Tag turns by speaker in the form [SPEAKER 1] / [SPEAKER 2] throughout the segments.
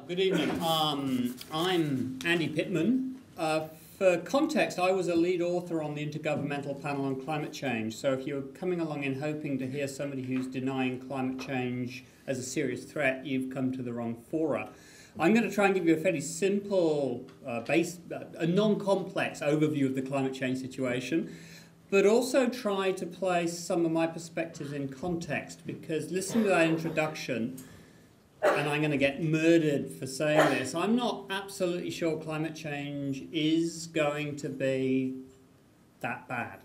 [SPEAKER 1] Good evening. I'm Andy Pitman. For context, I was a lead author on the Intergovernmental Panel on Climate Change, so if you're coming along and hoping to hear somebody who's denying climate change as a serious threat, you've come to the wrong fora. I'm going to try and give you a fairly simple, a non-complex overview of the climate change situation, but also try to place some of my perspectives in context, because listening to that introduction, and I'm going to get murdered for saying this, I'm not absolutely sure climate change is going to be that bad.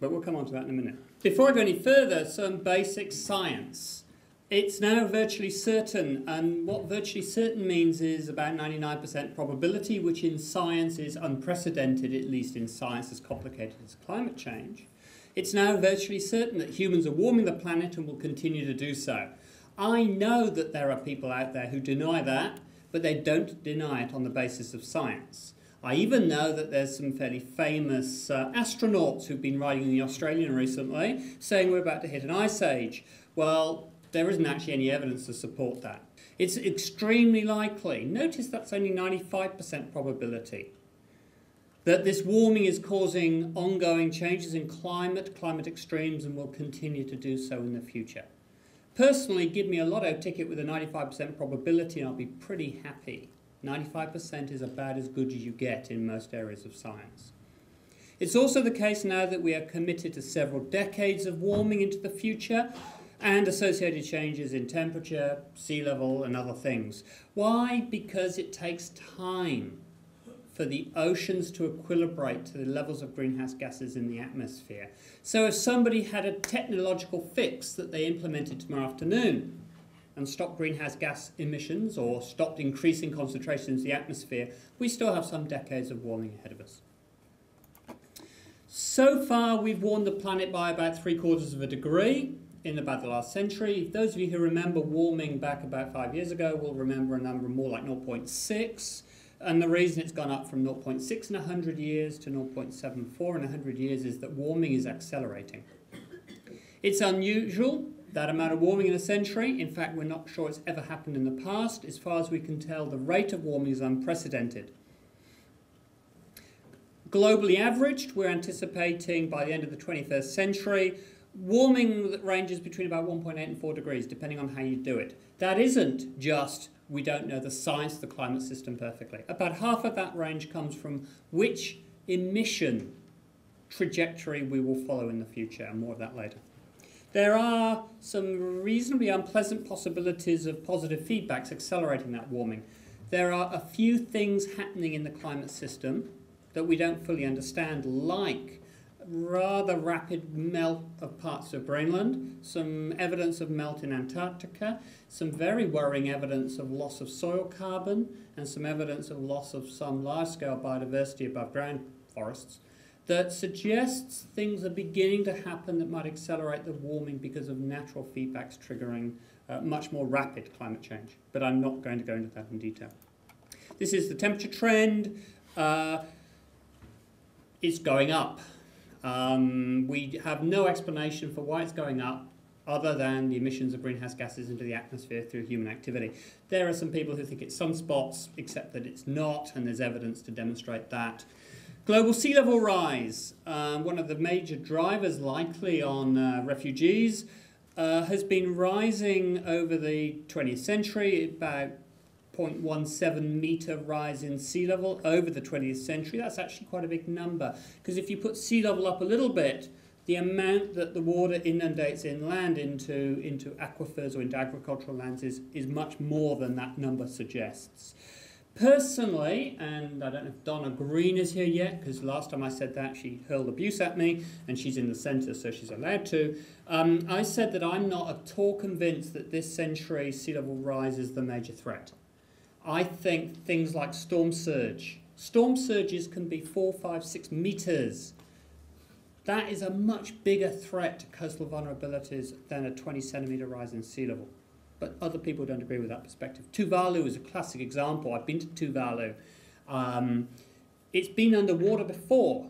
[SPEAKER 1] But we'll come on to that in a minute. Before I go any further, some basic science. It's now virtually certain, and what virtually certain means is about 99% probability, which in science is unprecedented, at least in science as complicated as climate change. It's now virtually certain that humans are warming the planet and will continue to do so. I know that there are people out there who deny that, but they don't deny it on the basis of science. I even know that there's some fairly famous astronauts who've been writing in the Australian recently saying we're about to hit an ice age. Well, there isn't actually any evidence to support that. It's extremely likely, notice that's only 95% probability, that this warming is causing ongoing changes in climate extremes, and will continue to do so in the future. Personally, give me a lotto ticket with a 95% probability and I'll be pretty happy. 95% is about as good as you get in most areas of science. It's also the case now that we are committed to several decades of warming into the future and associated changes in temperature, sea level and other things. Why? Because it takes time for the oceans to equilibrate to the levels of greenhouse gases in the atmosphere. So if somebody had a technological fix that they implemented tomorrow afternoon and stopped greenhouse gas emissions or stopped increasing concentrations in the atmosphere, we still have some decades of warming ahead of us. So far, we've warmed the planet by about 3/4 of a degree in about the last century. Those of you who remember warming back about 5 years ago will remember a number more like 0.6. And the reason it's gone up from 0.6 in 100 years to 0.74 in 100 years is that warming is accelerating. It's unusual, that amount of warming in a century. In fact, we're not sure it's ever happened in the past. As far as we can tell, the rate of warming is unprecedented. Globally averaged, we're anticipating by the end of the 21st century, warming that ranges between about 1.8 and 4 degrees, depending on how you do it. That isn't just we don't know the science of the climate system perfectly. About half of that range comes from which emission trajectory we will follow in the future, and more of that later. There are some reasonably unpleasant possibilities of positive feedbacks accelerating that warming. There are a few things happening in the climate system that we don't fully understand, like rather rapid melt of parts of Greenland, some evidence of melt in Antarctica, some very worrying evidence of loss of soil carbon, and some evidence of loss of some large-scale biodiversity above ground forests that suggests things are beginning to happen that might accelerate the warming because of natural feedbacks triggering much more rapid climate change. But I'm not going to go into that in detail. This is the temperature trend. It's going up. We have no explanation for why it's going up other than the emissions of greenhouse gases into the atmosphere through human activity. There are some people who think it's sunspots, except that it's not, and there's evidence to demonstrate that. Global sea level rise, one of the major drivers likely on refugees, has been rising over the 20th century, about 0.17 metre rise in sea level over the 20th century. That's actually quite a big number, because if you put sea level up a little bit, the amount that the water inundates inland into aquifers or into agricultural lands is much more than that number suggests. Personally, and I don't know if Donna Green is here yet, because last time I said that she hurled abuse at me, and she's in the centre, so she's allowed to. I said that I'm not at all convinced that this century sea level rise is the major threat. I think things like storm surges can be 4, 5, 6 metres. That is a much bigger threat to coastal vulnerabilities than a 20 centimetre rise in sea level. But other people don't agree with that perspective. Tuvalu is a classic example. I've been to Tuvalu. It's been underwater before,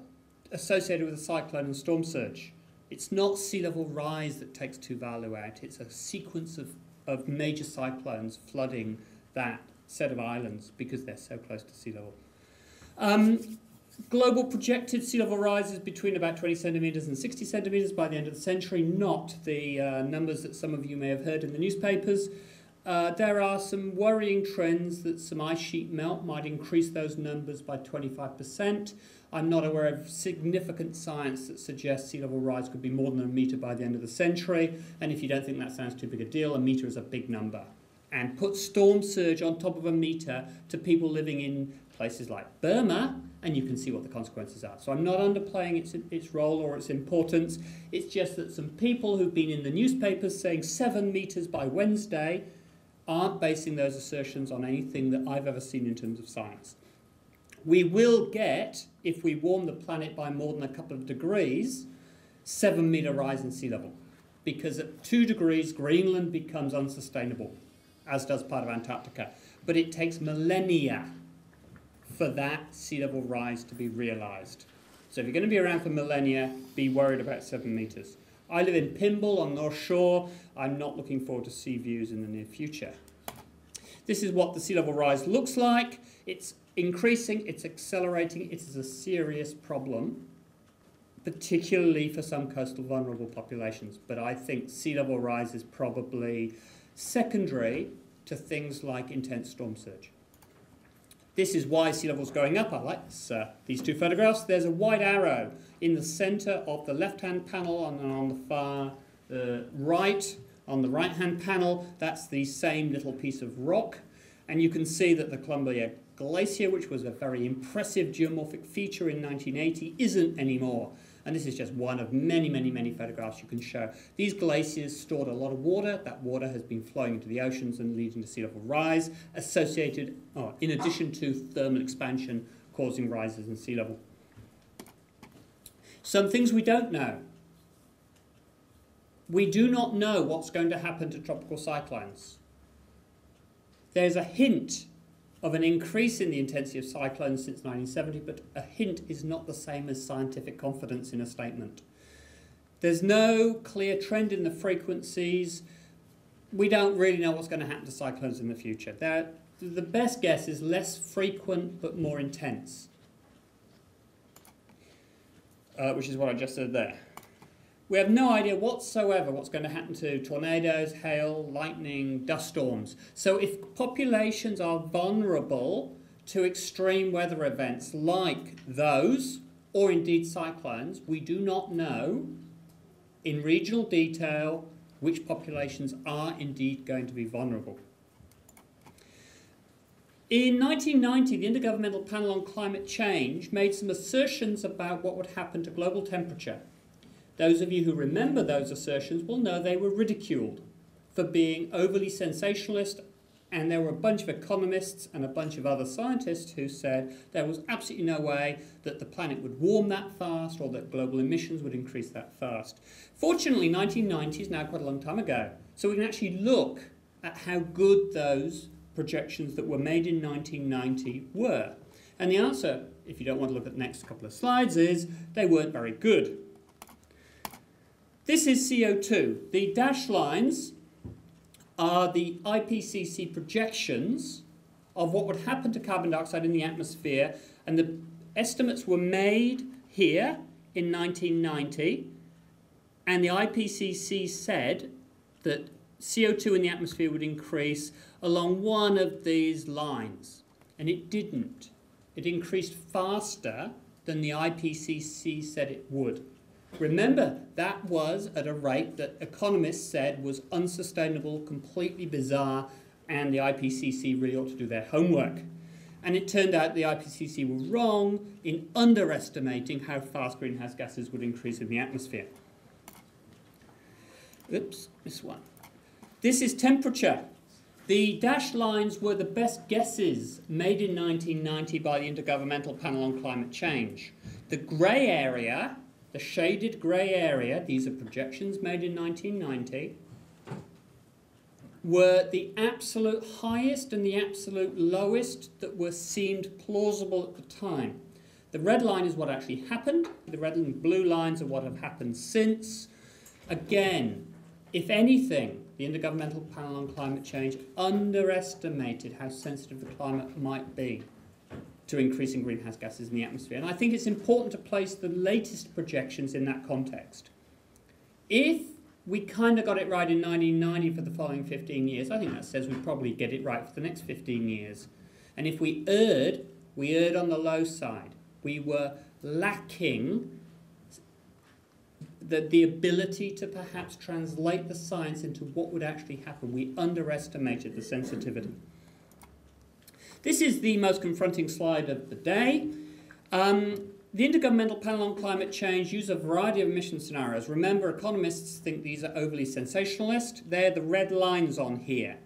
[SPEAKER 1] associated with a cyclone and storm surge. It's not sea level rise that takes Tuvalu out. It's a sequence of major cyclones flooding that set of islands because they're so close to sea level. Global projected sea level rises between about 20 centimetres and 60 centimetres by the end of the century, not the numbers that some of you may have heard in the newspapers. There are some worrying trends that some ice sheet melt might increase those numbers by 25%. I'm not aware of significant science that suggests sea level rise could be more than a metre by the end of the century, and if you don't think that sounds too big a deal, a metre is a big number. And put storm surge on top of a metre to people living in places like Burma, and you can see what the consequences are. So I'm not underplaying its role or its importance. It's just that some people who've been in the newspapers saying 7 metres by Wednesday aren't basing those assertions on anything that I've ever seen in terms of science. We will get, if we warm the planet by more than a couple of degrees, 7 metre rise in sea level. Because at 2 degrees, Greenland becomes unsustainable, as does part of Antarctica. But it takes millennia for that sea level rise to be realised. So if you're going to be around for millennia, be worried about 7 metres. I live in Pymble on North Shore. I'm not looking forward to sea views in the near future. This is what the sea level rise looks like. It's increasing, it's accelerating. It is a serious problem, particularly for some coastal vulnerable populations. But I think sea level rise is probably secondary to things like intense storm surge. This is why sea level is going up. I like this, these two photographs. There's a white arrow in the centre of the left-hand panel, and on the far right, on the right-hand panel, that's the same little piece of rock. And you can see that the Columbia Glacier, which was a very impressive geomorphic feature in 1980, isn't anymore. And this is just one of many, many, many photographs you can show. These glaciers stored a lot of water. That water has been flowing into the oceans and leading to sea level rise, associated, in addition to thermal expansion causing rises in sea level. Some things we don't know. We do not know what's going to happen to tropical cyclones. There's a hint of an increase in the intensity of cyclones since 1970, but a hint is not the same as scientific confidence in a statement. There's no clear trend in the frequencies. We don't really know what's going to happen to cyclones in the future. The best guess is less frequent but more intense, which is what I just said there. We have no idea whatsoever what's going to happen to tornadoes, hail, lightning, dust storms. So if populations are vulnerable to extreme weather events like those, or indeed cyclones, we do not know in regional detail which populations are indeed going to be vulnerable. In 1990, the Intergovernmental Panel on Climate Change made some assertions about what would happen to global temperature. Those of you who remember those assertions will know they were ridiculed for being overly sensationalist, and there were a bunch of economists and a bunch of other scientists who said there was absolutely no way that the planet would warm that fast or that global emissions would increase that fast. Fortunately, 1990 is now quite a long time ago, so we can actually look at how good those projections that were made in 1990 were. And the answer, if you don't want to look at the next couple of slides, is they weren't very good. This is CO2. The dashed lines are the IPCC projections of what would happen to carbon dioxide in the atmosphere, and the estimates were made here in 1990, and the IPCC said that CO2 in the atmosphere would increase along one of these lines, and it didn't. It increased faster than the IPCC said it would. Remember, that was at a rate that economists said was unsustainable, completely bizarre, and the IPCC really ought to do their homework. And it turned out the IPCC were wrong in underestimating how fast greenhouse gases would increase in the atmosphere. Oops, this one. This is temperature. The dashed lines were the best guesses made in 1990 by the Intergovernmental Panel on Climate Change. The grey area, the shaded grey area, these are projections made in 1990, were the absolute highest and the absolute lowest that were seemed plausible at the time. The red line is what actually happened. The red and blue lines are what have happened since. Again, If anything, the Intergovernmental Panel on Climate Change underestimated how sensitive the climate might be to increasing greenhouse gases in the atmosphere. And I think it's important to place the latest projections in that context. If we kind of got it right in 1990 for the following 15 years, I think that says we probably get it right for the next 15 years. And if we erred on the low side. We were lacking the ability to perhaps translate the science into what would actually happen. We underestimated the sensitivity. This is the most confronting slide of the day. The Intergovernmental Panel on Climate Change use a variety of emission scenarios. Remember, economists think these are overly sensationalist. They're the red lines on here.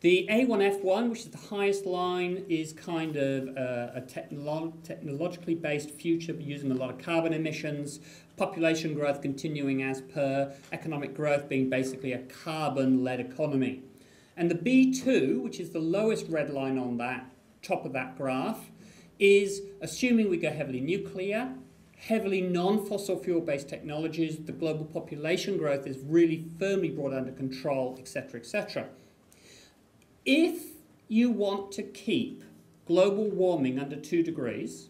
[SPEAKER 1] The A1F1, which is the highest line, is kind of a technologically based future using a lot of carbon emissions, population growth continuing as per, economic growth being basically a carbon-led economy. And the B2, which is the lowest red line on that top of that graph, is assuming we go heavily nuclear, heavily non-fossil fuel-based technologies, the global population growth is really firmly brought under control, etc., etc. If you want to keep global warming under 2 degrees,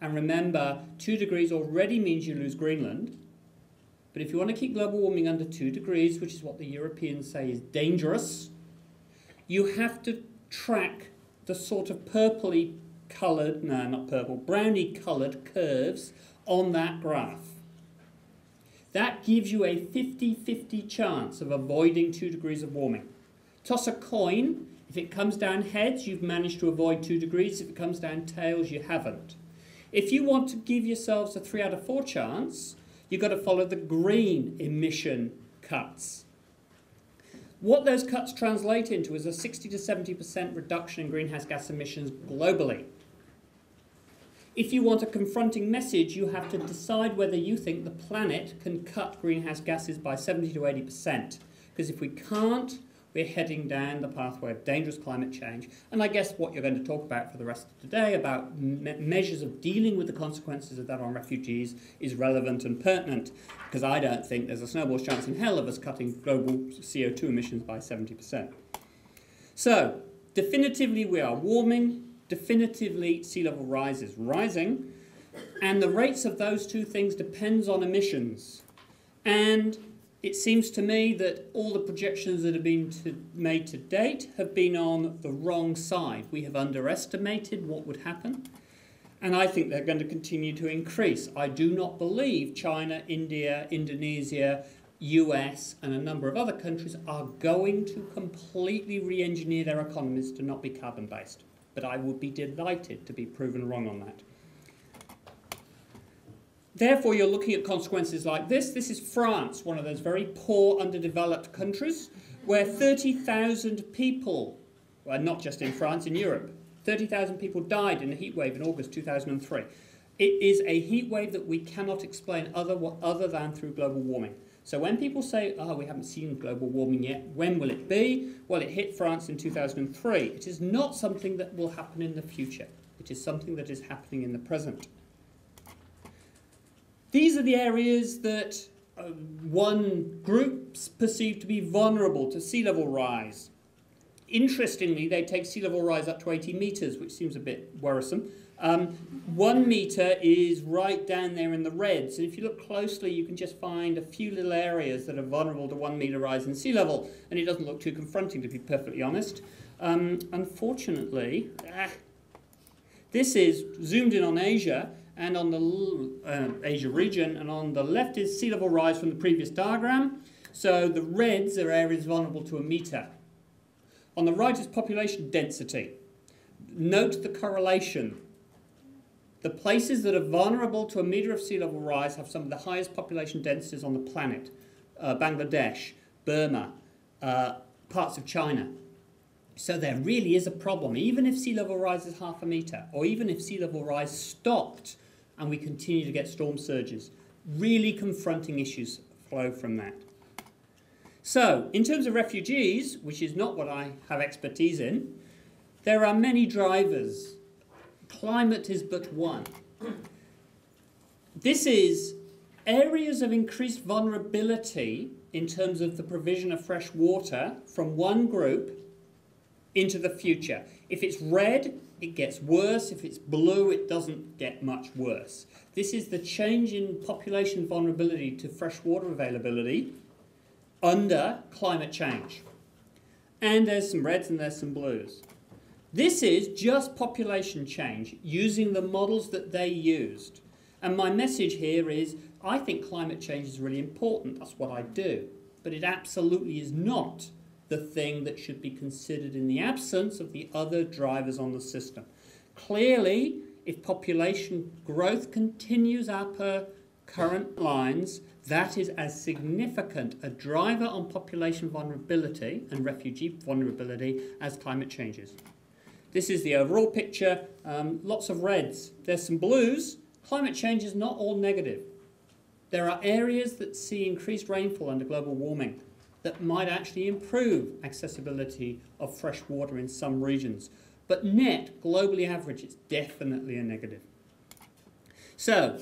[SPEAKER 1] and remember, 2 degrees already means you lose Greenland, but if you want to keep global warming under 2 degrees, which is what the Europeans say is dangerous, you have to track the sort of purpley coloured, no, not purple, browny coloured curves on that graph. That gives you a 50-50 chance of avoiding 2 degrees of warming. Toss a coin. If it comes down heads, you've managed to avoid 2 degrees. If it comes down tails, you haven't. If you want to give yourselves a 3 out of 4 chance, you've got to follow the green emission cuts. What those cuts translate into is a 60 to 70% reduction in greenhouse gas emissions globally. If you want a confronting message, you have to decide whether you think the planet can cut greenhouse gases by 70 to 80%. Because if we can't, we're heading down the pathway of dangerous climate change. And I guess what you're going to talk about for the rest of today about measures of dealing with the consequences of that on refugees is relevant and pertinent, because I don't think there's a snowball's chance in hell of us cutting global CO2 emissions by 70%. So, definitively we are warming, definitively sea level rise is rising, and the rates of those two things depends on emissions. And it seems to me that all the projections that have been made to date have been on the wrong side. We have underestimated what would happen, and I think they're going to continue to increase. I do not believe China, India, Indonesia, US, and a number of other countries are going to completely re-engineer their economies to not be carbon-based. But I would be delighted to be proven wrong on that. Therefore, you're looking at consequences like this. This is France, one of those very poor, underdeveloped countries, where 30,000 people, well, not just in France, in Europe, 30,000 people died in a heat wave in August 2003. It is a heat wave that we cannot explain other than through global warming. So when people say, oh, we haven't seen global warming yet, when will it be? Well, it hit France in 2003. It is not something that will happen in the future. It is something that is happening in the present. These are the areas that one group perceived to be vulnerable to sea level rise. Interestingly, they take sea level rise up to 80 metres, which seems a bit worrisome. 1 metre is right down there in the reds, and if you look closely, you can just find a few little areas that are vulnerable to 1 metre rise in sea level, and it doesn't look too confronting, to be perfectly honest. Unfortunately, this is zoomed in on Asia, and on the Asia region, and on the left is sea level rise from the previous diagram. So the reds are areas vulnerable to 1 metre. On the right is population density. Note the correlation. The places that are vulnerable to 1 metre of sea level rise have some of the highest population densities on the planet. Bangladesh, Burma, parts of China. So there really is a problem. Even if sea level rise is 0.5 metre, or even if sea level rise stopped and we continue to get storm surges, really confronting issues flow from that. So, in terms of refugees, which is not what I have expertise in, there are many drivers. Climate is but one. This is areas of increased vulnerability in terms of the provision of fresh water from one group into the future. If it's red, it gets worse. If it's blue, it doesn't get much worse. This is the change in population vulnerability to fresh water availability under climate change. And there's some reds and there's some blues. This is just population change using the models that they used. And my message here is, I think climate change is really important. That's what I do. But it absolutely is not the thing that should be considered in the absence of the other drivers on the system. Clearly, if population growth continues up per current lines, that is as significant a driver on population vulnerability and refugee vulnerability as climate changes. This is the overall picture. Lots of reds. There's some blues. Climate change is not all negative. There are areas that see increased rainfall under global warming that might actually improve accessibility of fresh water in some regions. But net, globally average, it's definitely a negative. So,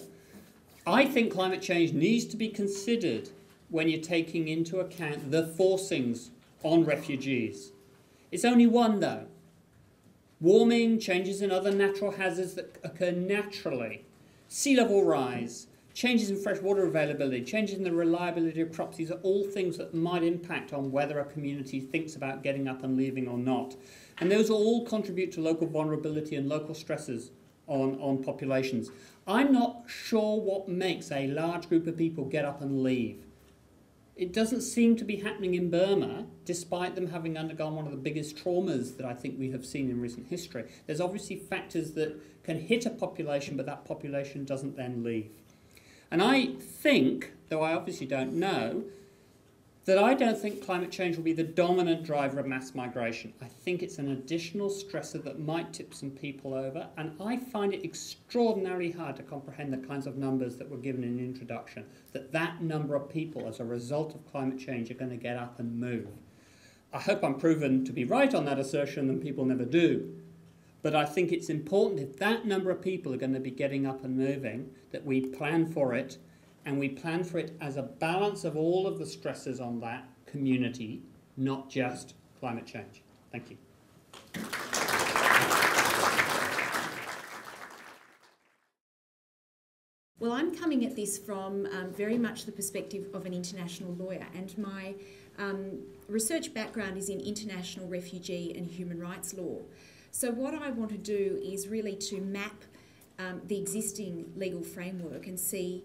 [SPEAKER 1] I think climate change needs to be considered when you're taking into account the forcings on refugees. It's only one, though. Warming, changes in other natural hazards that occur naturally, sea level rise, changes in freshwater availability, changes in the reliability of crops, these are all things that might impact on whether a community thinks about getting up and leaving or not. And those all contribute to local vulnerability and local stresses on populations. I'm not sure what makes a large group of people get up and leave. It doesn't seem to be happening in Burma, despite them having undergone one of the biggest traumas that I think we have seen in recent history. There's obviously factors that can hit a population, but that population doesn't then leave. And I think, though I obviously don't know, that I don't think climate change will be the dominant driver of mass migration. I think it's an additional stressor that might tip some people over, and I find it extraordinarily hard to comprehend the kinds of numbers that were given in the introduction, that number of people as a result of climate change are going to get up and move. I hope I'm proven to be right on that assertion, and people never do. But I think it's important, if that number of people are going to be getting up and moving, that we plan for it, and we plan for it as a balance of all of the stresses on that community, not just climate change. Thank you.
[SPEAKER 2] Well, I'm coming at this from very much the perspective of an international lawyer, and my research background is in international refugee and human rights law. So what I want to do is really to map the existing legal framework and see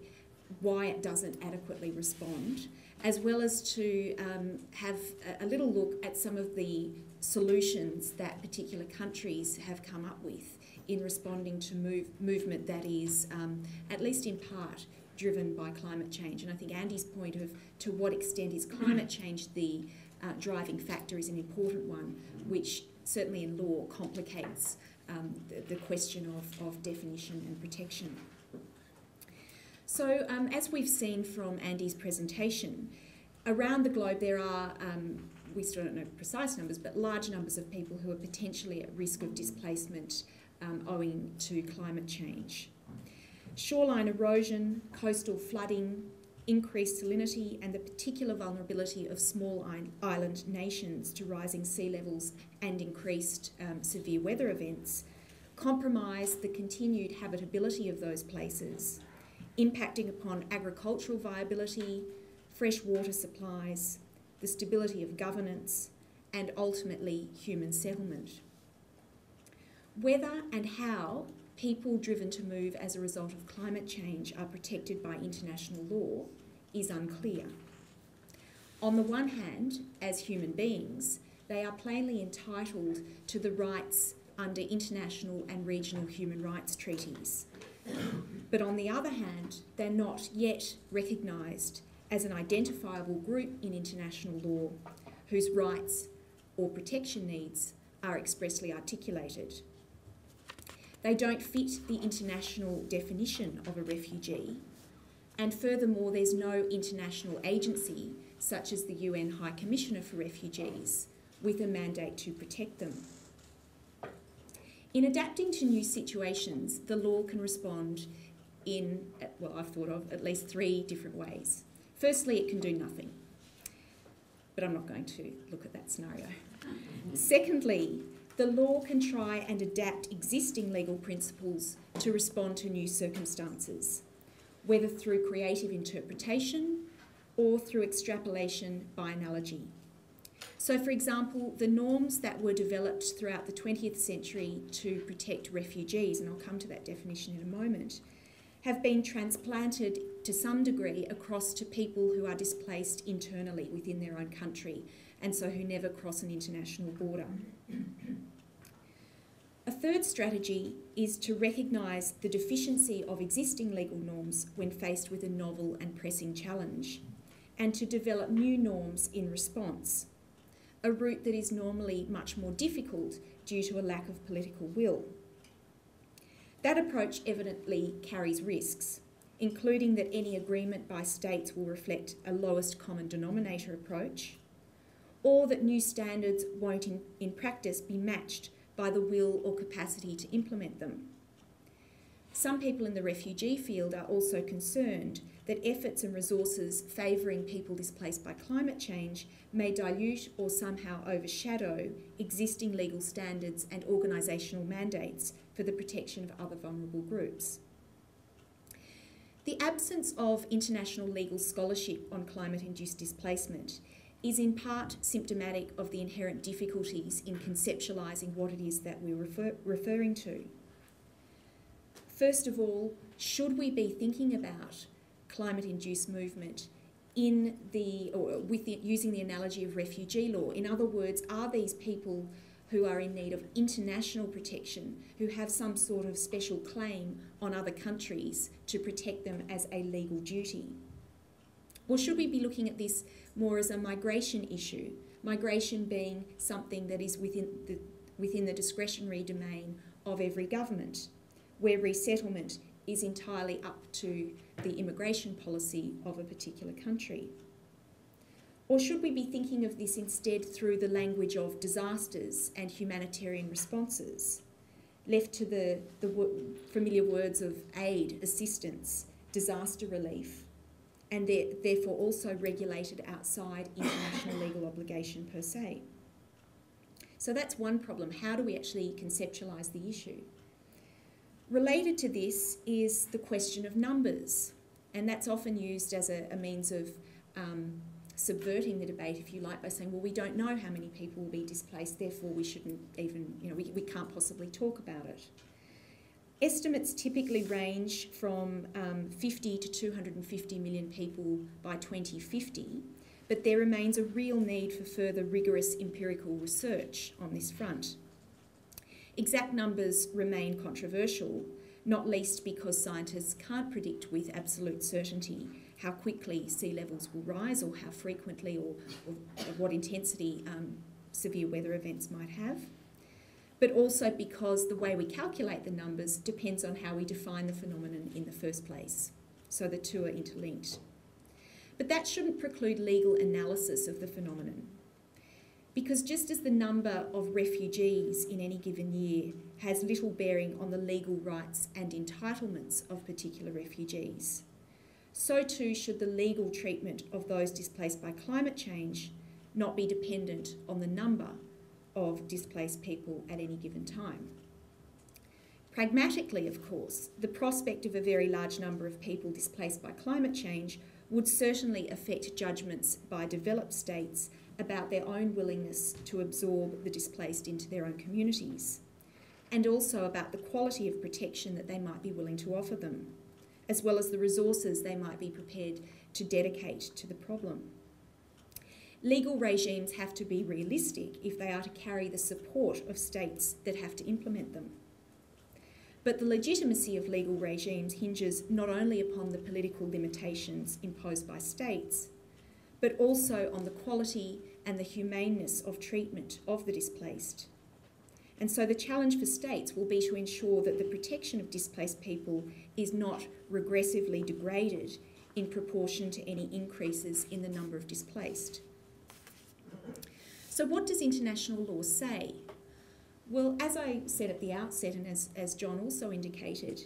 [SPEAKER 2] why it doesn't adequately respond, as well as to have a little look at some of the solutions that particular countries have come up with in responding to movement that is, at least in part, driven by climate change. And I think Andy's point of to what extent is climate change the driving factor is an important one, which certainly in law complicates the question of definition and protection. So as we've seen from Andy's presentation, around the globe there are, we still don't know precise numbers, but large numbers of people who are potentially at risk of displacement owing to climate change. Shoreline erosion, coastal flooding, increased salinity and the particular vulnerability of small island nations to rising sea levels and increased severe weather events compromise the continued habitability of those places, impacting upon agricultural viability, fresh water supplies, the stability of governance, and ultimately human settlement. Whether and how people driven to move as a result of climate change are protected by international law is unclear. On the one hand, as human beings, they are plainly entitled to the rights under international and regional human rights treaties. But on the other hand, they're not yet recognised as an identifiable group in international law whose rights or protection needs are expressly articulated. They don't fit the international definition of a refugee, and furthermore, there's no international agency, such as the UN High Commissioner for Refugees, with a mandate to protect them. In adapting to new situations, the law can respond in, well, I've thought of at least 3 different ways. Firstly, it can do nothing, but I'm not going to look at that scenario. Secondly, the law can try and adapt existing legal principles to respond to new circumstances, whether through creative interpretation or through extrapolation by analogy. So, for example, the norms that were developed throughout the 20th century to protect refugees, and I'll come to that definition in a moment, have been transplanted to some degree across to people who are displaced internally within their own country, and so who never cross an international border. A third strategy is to recognise the deficiency of existing legal norms when faced with a novel and pressing challenge, and to develop new norms in response, a route that is normally much more difficult due to a lack of political will. That approach evidently carries risks, including that any agreement by states will reflect a lowest common denominator approach, or that new standards won't in practice be matched by the will or capacity to implement them. Some people in the refugee field are also concerned that efforts and resources favouring people displaced by climate change may dilute or somehow overshadow existing legal standards and organisational mandates for the protection of other vulnerable groups. The absence of international legal scholarship on climate-induced displacement is in part symptomatic of the inherent difficulties in conceptualising what it is that we're referring to. First of all, should we be thinking about climate-induced movement using the analogy of refugee law? In other words, are these people who are in need of international protection, who have some sort of special claim on other countries to protect them as a legal duty? Or should we be looking at this more as a migration issue, migration being something that is within the discretionary domain of every government, where resettlement is entirely up to the immigration policy of a particular country? Or should we be thinking of this instead through the language of disasters and humanitarian responses, left to the familiar words of aid, assistance, disaster relief, and therefore also regulated outside international legal obligation per se? So that's one problem. How do we actually conceptualise the issue? Related to this is the question of numbers, and that's often used as a means of subverting the debate, if you like, by saying, well, we don't know how many people will be displaced, therefore we shouldn't even, we can't possibly talk about it. Estimates typically range from 50 to 250 million people by 2050, but there remains a real need for further rigorous empirical research on this front. Exact numbers remain controversial, not least because scientists can't predict with absolute certainty how quickly sea levels will rise or how frequently or what intensity severe weather events might have, but also because the way we calculate the numbers depends on how we define the phenomenon in the first place. So the two are interlinked. But that shouldn't preclude legal analysis of the phenomenon, because just as the number of refugees in any given year has little bearing on the legal rights and entitlements of particular refugees, so too should the legal treatment of those displaced by climate change not be dependent on the number of displaced people at any given time. Pragmatically, of course, the prospect of a very large number of people displaced by climate change would certainly affect judgments by developed states about their own willingness to absorb the displaced into their own communities, and also about the quality of protection that they might be willing to offer them, as well as the resources they might be prepared to dedicate to the problem. Legal regimes have to be realistic if they are to carry the support of states that have to implement them. But the legitimacy of legal regimes hinges not only upon the political limitations imposed by states, but also on the quality and the humaneness of treatment of the displaced. And so the challenge for states will be to ensure that the protection of displaced people is not regressively degraded in proportion to any increases in the number of displaced. So what does international law say? Well, as I said at the outset, and as John also indicated,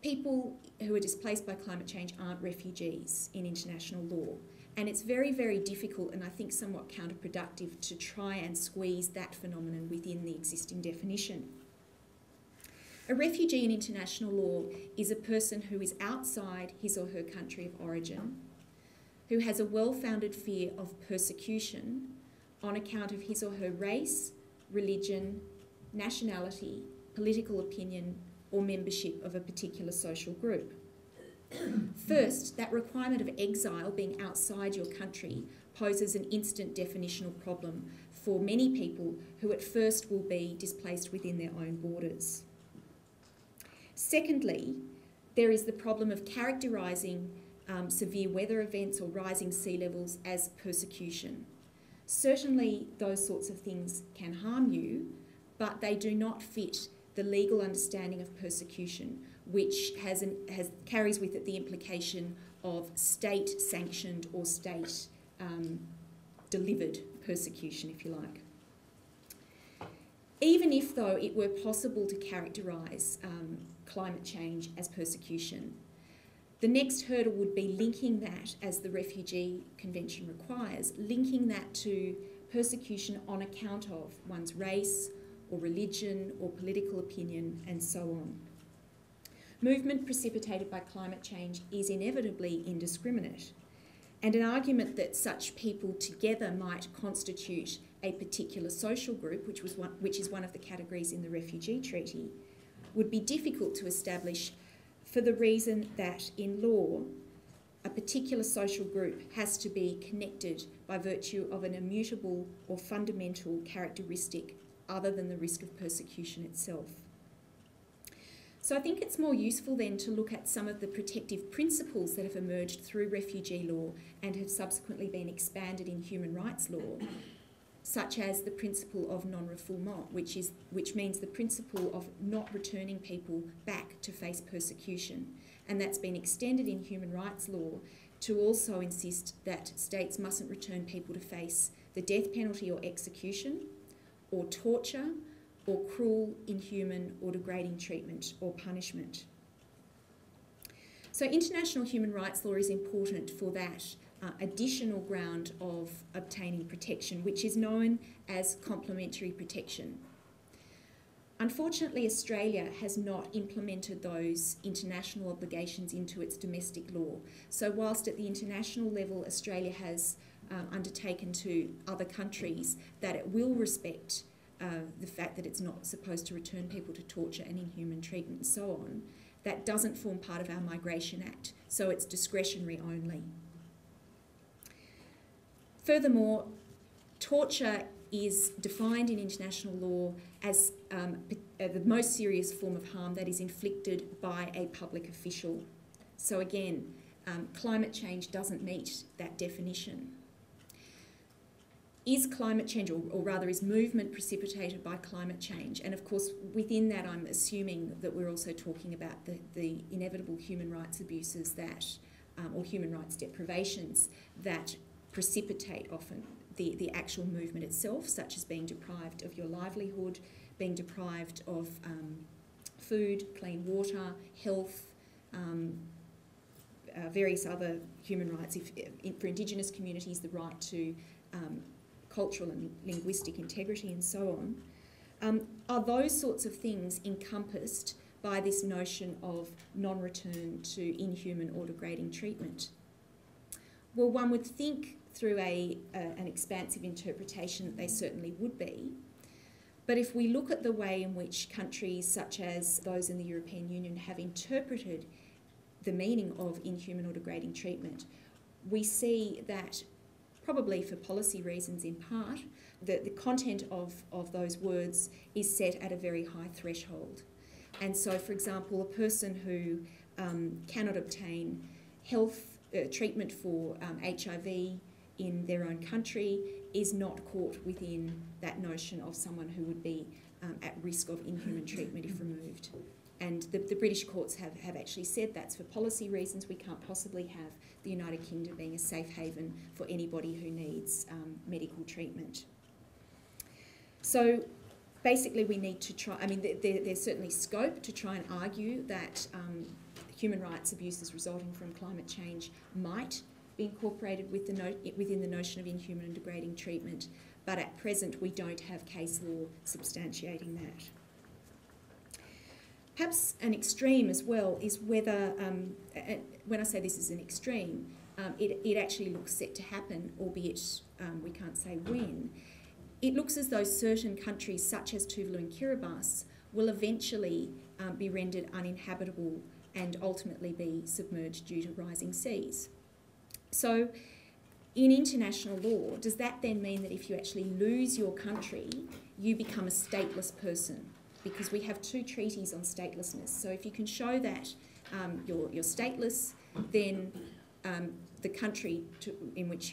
[SPEAKER 2] people who are displaced by climate change aren't refugees in international law. And it's very, very difficult and I think somewhat counterproductive to try and squeeze that phenomenon within the existing definition. A refugee in international law is a person who is outside his or her country of origin, who has a well-founded fear of persecution on account of his or her race, religion, nationality, political opinion, or membership of a particular social group. First, that requirement of exile, being outside your country, poses an instant definitional problem for many people who at first will be displaced within their own borders. Secondly, there is the problem of characterising severe weather events or rising sea levels as persecution. Certainly those sorts of things can harm you, but they do not fit the legal understanding of persecution, which carries with it the implication of state-sanctioned or state-delivered persecution, if you like. Even if, though, it were possible to characterise climate change as persecution, the next hurdle would be linking that, as the Refugee Convention requires, linking that to persecution on account of one's race or religion or political opinion and so on. Movement precipitated by climate change is inevitably indiscriminate, and an argument that such people together might constitute a particular social group, which is one of the categories in the Refugee Treaty, would be difficult to establish for the reason that in law, a particular social group has to be connected by virtue of an immutable or fundamental characteristic other than the risk of persecution itself. So I think it's more useful then to look at some of the protective principles that have emerged through refugee law and have subsequently been expanded in human rights law, such as the principle of non-refoulement, which means the principle of not returning people back to face persecution. And that's been extended in human rights law to also insist that states mustn't return people to face the death penalty or execution, or torture, or cruel, inhuman, or degrading treatment or punishment. So international human rights law is important for that additional ground of obtaining protection, which is known as complementary protection. Unfortunately, Australia has not implemented those international obligations into its domestic law. So whilst at the international level Australia has undertaken to other countries that it will respect the fact that it's not supposed to return people to torture and inhuman treatment and so on, that doesn't form part of our Migration Act, so it's discretionary only. Furthermore, torture is defined in international law as the most serious form of harm that is inflicted by a public official. So again, climate change doesn't meet that definition. Is climate change, or rather is movement precipitated by climate change? And of course, within that I'm assuming that we're also talking about the inevitable human rights abuses that, or human rights deprivations that precipitate often the actual movement itself, such as being deprived of your livelihood, being deprived of food, clean water, health, various other human rights. For Indigenous communities, the right to cultural and linguistic integrity and so on, are those sorts of things encompassed by this notion of non-return to inhuman or degrading treatment? Well, one would think through an expansive interpretation that they certainly would be. But if we look at the way in which countries such as those in the European Union have interpreted the meaning of inhuman or degrading treatment, we see that, probably for policy reasons in part, that the content of those words is set at a very high threshold. And so, for example, a person who cannot obtain health treatment for HIV in their own country is not caught within that notion of someone who would be at risk of inhuman treatment if removed. And the British courts have actually said that's for policy reasons. We can't possibly have the United Kingdom being a safe haven for anybody who needs medical treatment. So basically we need to try, I mean, there's certainly scope to try and argue that human rights abuses resulting from climate change might be incorporated within the notion of inhuman and degrading treatment, but at present we don't have case law substantiating that. Perhaps an extreme as well is whether, when I say this is an extreme, it actually looks set to happen, albeit we can't say when. It looks as though certain countries such as Tuvalu and Kiribati will eventually be rendered uninhabitable and ultimately be submerged due to rising seas. So in international law, does that then mean that if you actually lose your country, you become a stateless person? Because we have 2 treaties on statelessness. So if you can show that you're stateless, then the country in which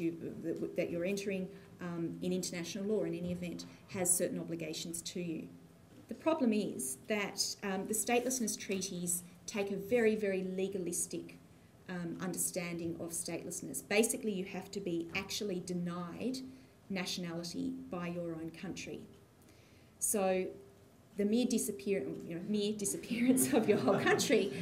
[SPEAKER 2] that you're entering in international law in any event has certain obligations to you. The problem is that the statelessness treaties take a very, very legalistic understanding of statelessness. Basically, you have to be actually denied nationality by your own country. So the mere disappearance of your whole country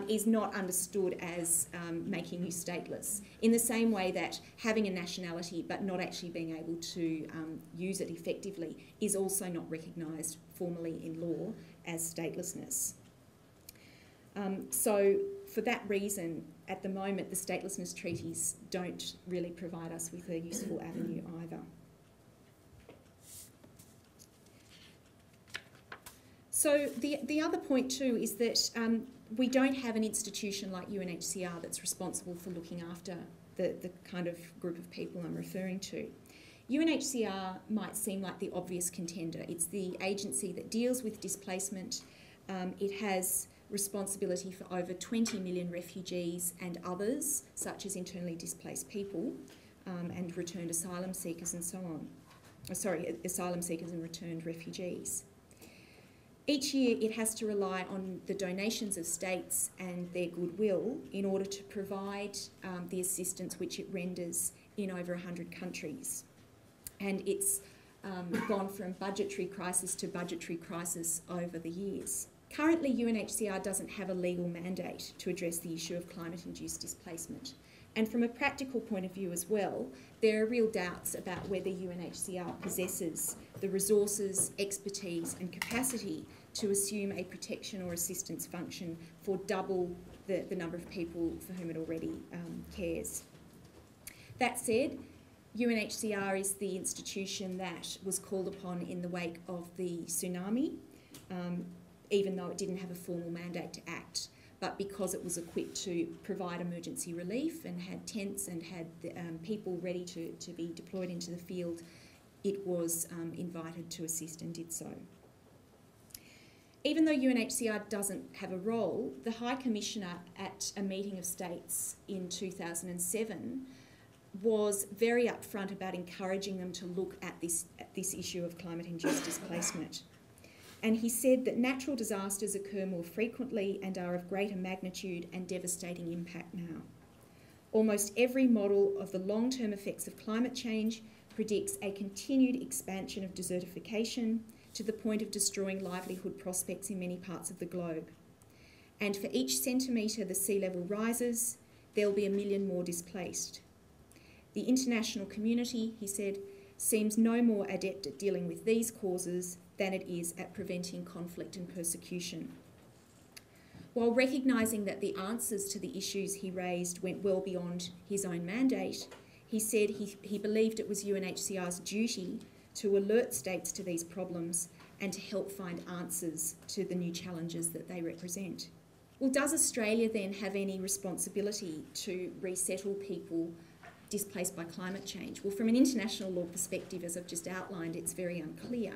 [SPEAKER 2] is not understood as making you stateless. In the same way that having a nationality but not actually being able to use it effectively is also not recognised formally in law as statelessness. So for that reason, at the moment, the statelessness treaties don't really provide us with a useful avenue either. So the other point too is that we don't have an institution like UNHCR that's responsible for looking after the kind of group of people I'm referring to. UNHCR might seem like the obvious contender. It's the agency that deals with displacement. It has responsibility for over 20 million refugees and others, such as internally displaced people and returned asylum seekers and so on. Asylum seekers and returned refugees. Each year it has to rely on the donations of states and their goodwill in order to provide the assistance which it renders in over 100 countries. And it's gone from budgetary crisis to budgetary crisis over the years. Currently, UNHCR doesn't have a legal mandate to address the issue of climate-induced displacement. And from a practical point of view as well, there are real doubts about whether UNHCR possesses the resources, expertise and capacity to assume a protection or assistance function for double the number of people for whom it already cares. That said, UNHCR is the institution that was called upon in the wake of the tsunami, even though it didn't have a formal mandate to act, but because it was equipped to provide emergency relief and had tents and had people ready to be deployed into the field, it was invited to assist and did so. Even though UNHCR doesn't have a role, the High Commissioner at a meeting of states in 2007 was very upfront about encouraging them to look at this issue of climate-induced displacement. And he said that natural disasters occur more frequently and are of greater magnitude and devastating impact now. Almost every model of the long-term effects of climate change predicts a continued expansion of desertification to the point of destroying livelihood prospects in many parts of the globe. And for each centimetre the sea level rises, there will be 1 million more displaced. The international community, he said, seems no more adept at dealing with these causes than it is at preventing conflict and persecution. While recognising that the answers to the issues he raised went well beyond his own mandate, he said he believed it was UNHCR's duty to alert states to these problems and to help find answers to the new challenges that they represent. Well, does Australia then have any responsibility to resettle people displaced by climate change? Well, from an international law perspective, as I've just outlined, it's very unclear.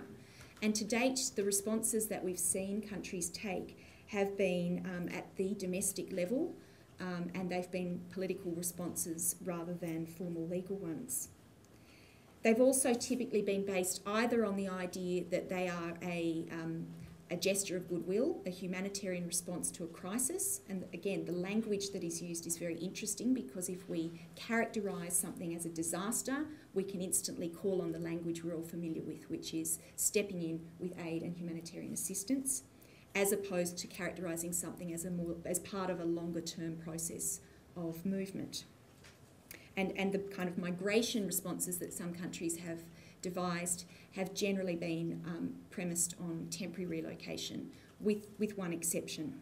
[SPEAKER 2] And to date, the responses that we've seen countries take have been at the domestic level, and they've been political responses rather than formal legal ones. They've also typically been based either on the idea that they are a gesture of goodwill, a humanitarian response to a crisis. And again, the language that is used is very interesting because if we characterise something as a disaster, we can instantly call on the language we're all familiar with, which is stepping in with aid and humanitarian assistance. as opposed to characterising something as part of a longer-term process of movement. And the kind of migration responses that some countries have devised have generally been premised on temporary relocation, with one exception.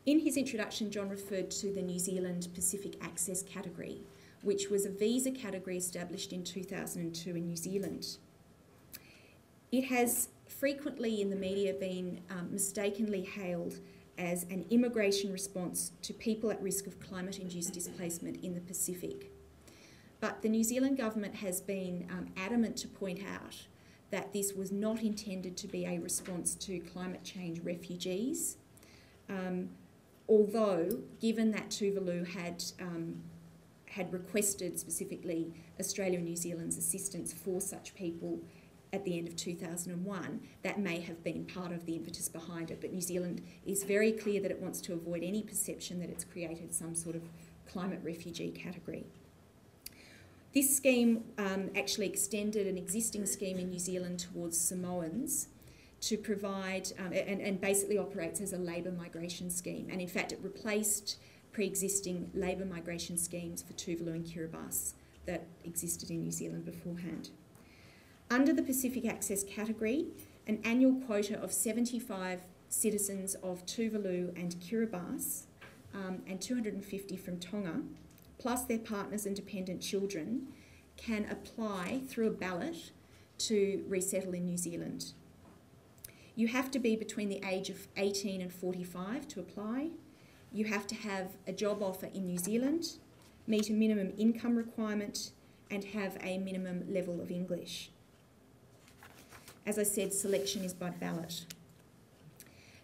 [SPEAKER 2] In his introduction, John referred to the New Zealand Pacific Access category, which was a visa category established in 2002 in New Zealand. It has frequently in the media been mistakenly hailed as an immigration response to people at risk of climate-induced displacement in the Pacific. But the New Zealand government has been adamant to point out that this was not intended to be a response to climate change refugees, although, given that Tuvalu had requested specifically Australia and New Zealand's assistance for such people at the end of 2001, that may have been part of the impetus behind it. But New Zealand is very clear that it wants to avoid any perception that it's created some sort of climate refugee category. This scheme actually extended an existing scheme in New Zealand towards Samoans to provide, and basically operates as a labour migration scheme. And in fact, it replaced pre-existing labour migration schemes for Tuvalu and Kiribati that existed in New Zealand beforehand. Under the Pacific Access category, an annual quota of 75 citizens of Tuvalu and Kiribati and 250 from Tonga, plus their partners and dependent children, can apply through a ballot to resettle in New Zealand. You have to be between the age of 18 and 45 to apply. You have to have a job offer in New Zealand, meet a minimum income requirement, and have a minimum level of English. As I said, selection is by ballot.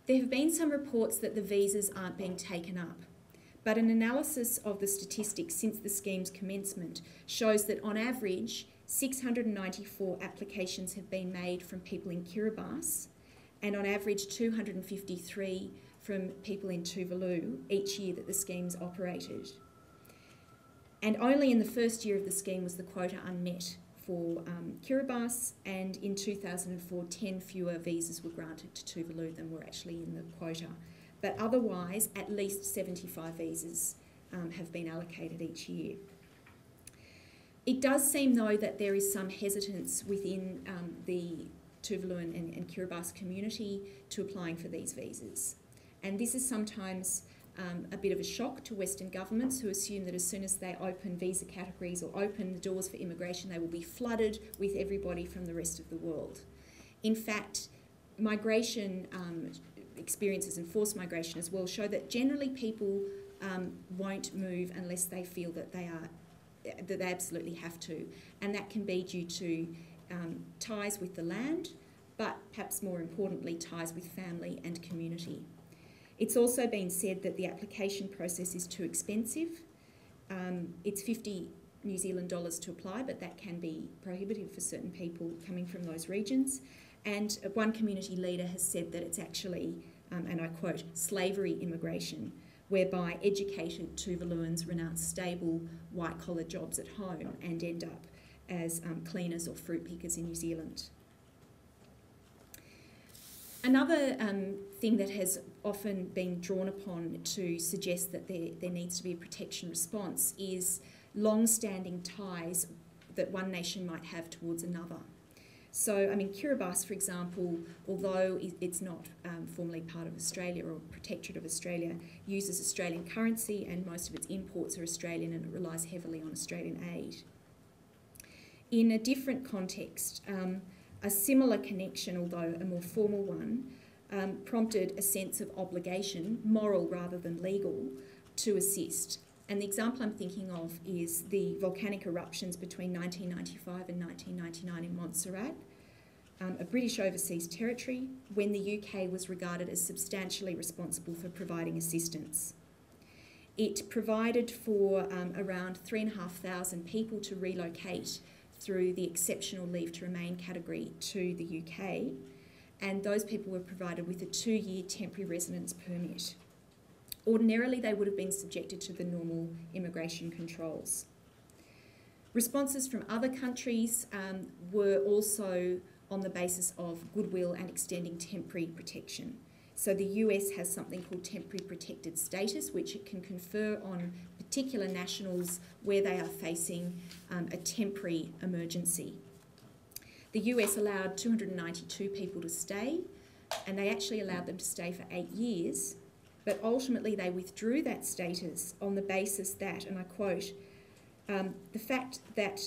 [SPEAKER 2] There have been some reports that the visas aren't being taken up, but an analysis of the statistics since the scheme's commencement shows that on average, 694 applications have been made from people in Kiribati, and on average 253 from people in Tuvalu each year that the scheme's operated. And only in the first year of the scheme was the quota unmet for Kiribati, and in 2004, 10 fewer visas were granted to Tuvalu than were actually in the quota. But otherwise, at least 75 visas have been allocated each year. It does seem, though, that there is some hesitance within the Tuvalu and Kiribati community to applying for these visas. And this is sometimes a bit of a shock to Western governments who assume that as soon as they open visa categories or open the doors for immigration, they will be flooded with everybody from the rest of the world. In fact, migration experiences and forced migration as well show that generally people won't move unless they feel that they absolutely have to, and that can be due to ties with the land, but perhaps more importantly, ties with family and community. It's also been said that the application process is too expensive. It's 50 New Zealand dollars to apply, but that can be prohibitive for certain people coming from those regions. And one community leader has said that it's actually, and I quote, slavery immigration, whereby educated Tuvaluans renounce stable white-collar jobs at home and end up as cleaners or fruit pickers in New Zealand. Another thing that has often been drawn upon to suggest that there needs to be a protection response is long-standing ties that one nation might have towards another. So, I mean, Kiribati, for example, although it's not formally part of Australia or protectorate of Australia, uses Australian currency and most of its imports are Australian, and it relies heavily on Australian aid. In a different context, a similar connection, although a more formal one, prompted a sense of obligation, moral rather than legal, to assist. And the example I'm thinking of is the volcanic eruptions between 1995 and 1999 in Montserrat, a British overseas territory, when the UK was regarded as substantially responsible for providing assistance. It provided for around 3,500 people to relocate through the exceptional leave to remain category to the UK, and those people were provided with a 2-year temporary residence permit. Ordinarily, they would have been subjected to the normal immigration controls. Responses from other countries were also on the basis of goodwill and extending temporary protection. So the US has something called temporary protected status, which it can confer on particular nationals where they are facing a temporary emergency. The US allowed 292 people to stay, and they actually allowed them to stay for 8 years, but ultimately they withdrew that status on the basis that, and I quote, the fact that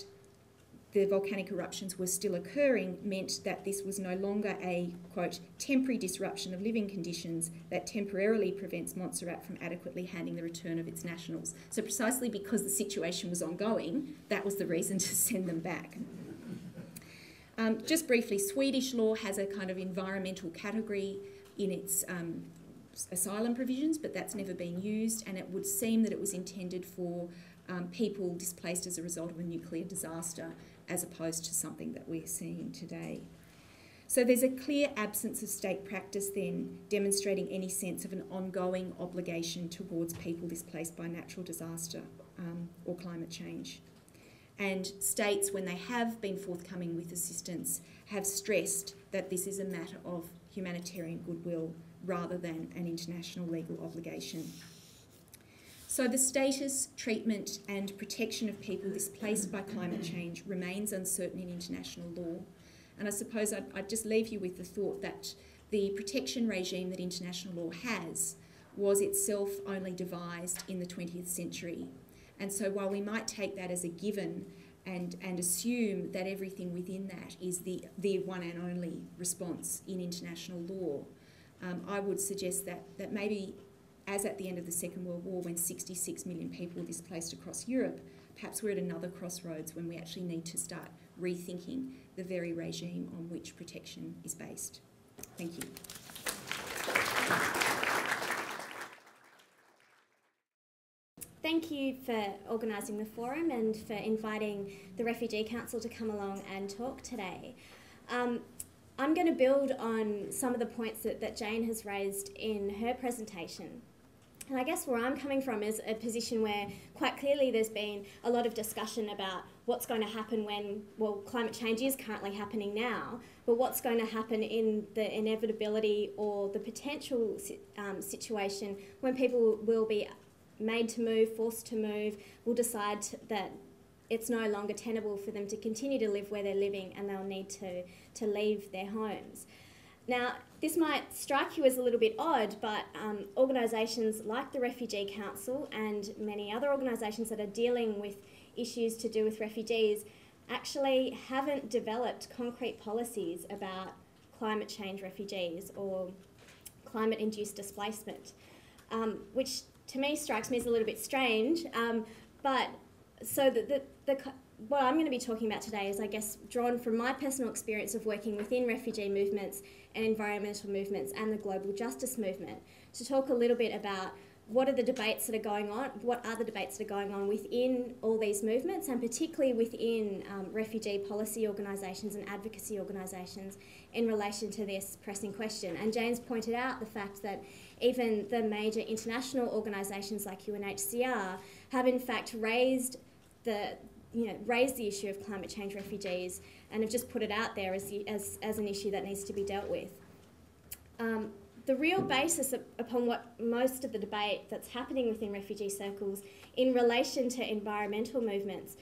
[SPEAKER 2] the volcanic eruptions were still occurring meant that this was no longer a, quote, temporary disruption of living conditions that temporarily prevents Montserrat from adequately handling the return of its nationals. So precisely because the situation was ongoing, that was the reason to send them back. Just briefly, Swedish law has a kind of environmental category in its asylum provisions, but that's never been used, and it would seem that it was intended for people displaced as a result of a nuclear disaster, as opposed to something that we're seeing today. So there's a clear absence of state practice then demonstrating any sense of an ongoing obligation towards people displaced by natural disaster or climate change. And states, when they have been forthcoming with assistance, have stressed that this is a matter of humanitarian goodwill rather than an international legal obligation. So the status, treatment and protection of people displaced by climate change remains uncertain in international law. And I suppose I'd just leave you with the thought that the protection regime that international law has was itself only devised in the 20th century. And so while we might take that as a given and assume that everything within that is the one and only response in international law, I would suggest that maybe, as at the end of the Second World War, when 66 million people were displaced across Europe, perhaps we're at another crossroads when we actually need to start rethinking the very regime on which protection is based. Thank you.
[SPEAKER 3] Thank you for organising the forum and for inviting the Refugee Council to come along and talk today. I'm going to build on some of the points that Jane has raised in her presentation. And I guess where I'm coming from is a position where quite clearly there's been a lot of discussion about what's going to happen when, well, climate change is currently happening now, but what's going to happen in the inevitability or the potential situation when people will be made to move, forced to move, will decide that it's no longer tenable for them to continue to live where they're living and they'll need to leave their homes. Now, this might strike you as a little bit odd, but organisations like the Refugee Council and many other organisations that are dealing with issues to do with refugees actually haven't developed concrete policies about climate change refugees or climate-induced displacement, which to me strikes me as a little bit strange. But so what I'm going to be talking about today is, I guess, drawn from my personal experience of working within refugee movements and environmental movements and the global justice movement, to talk a little bit about what are the debates that are going on, what are the debates that are going on within all these movements, and particularly within refugee policy organisations and advocacy organisations in relation to this pressing question. And James pointed out the fact that even the major international organisations like UNHCR have in fact raised the issue of climate change refugees and have just put it out there as an issue that needs to be dealt with. The real basis upon what most of the debate that's happening within refugee circles in relation to environmental movements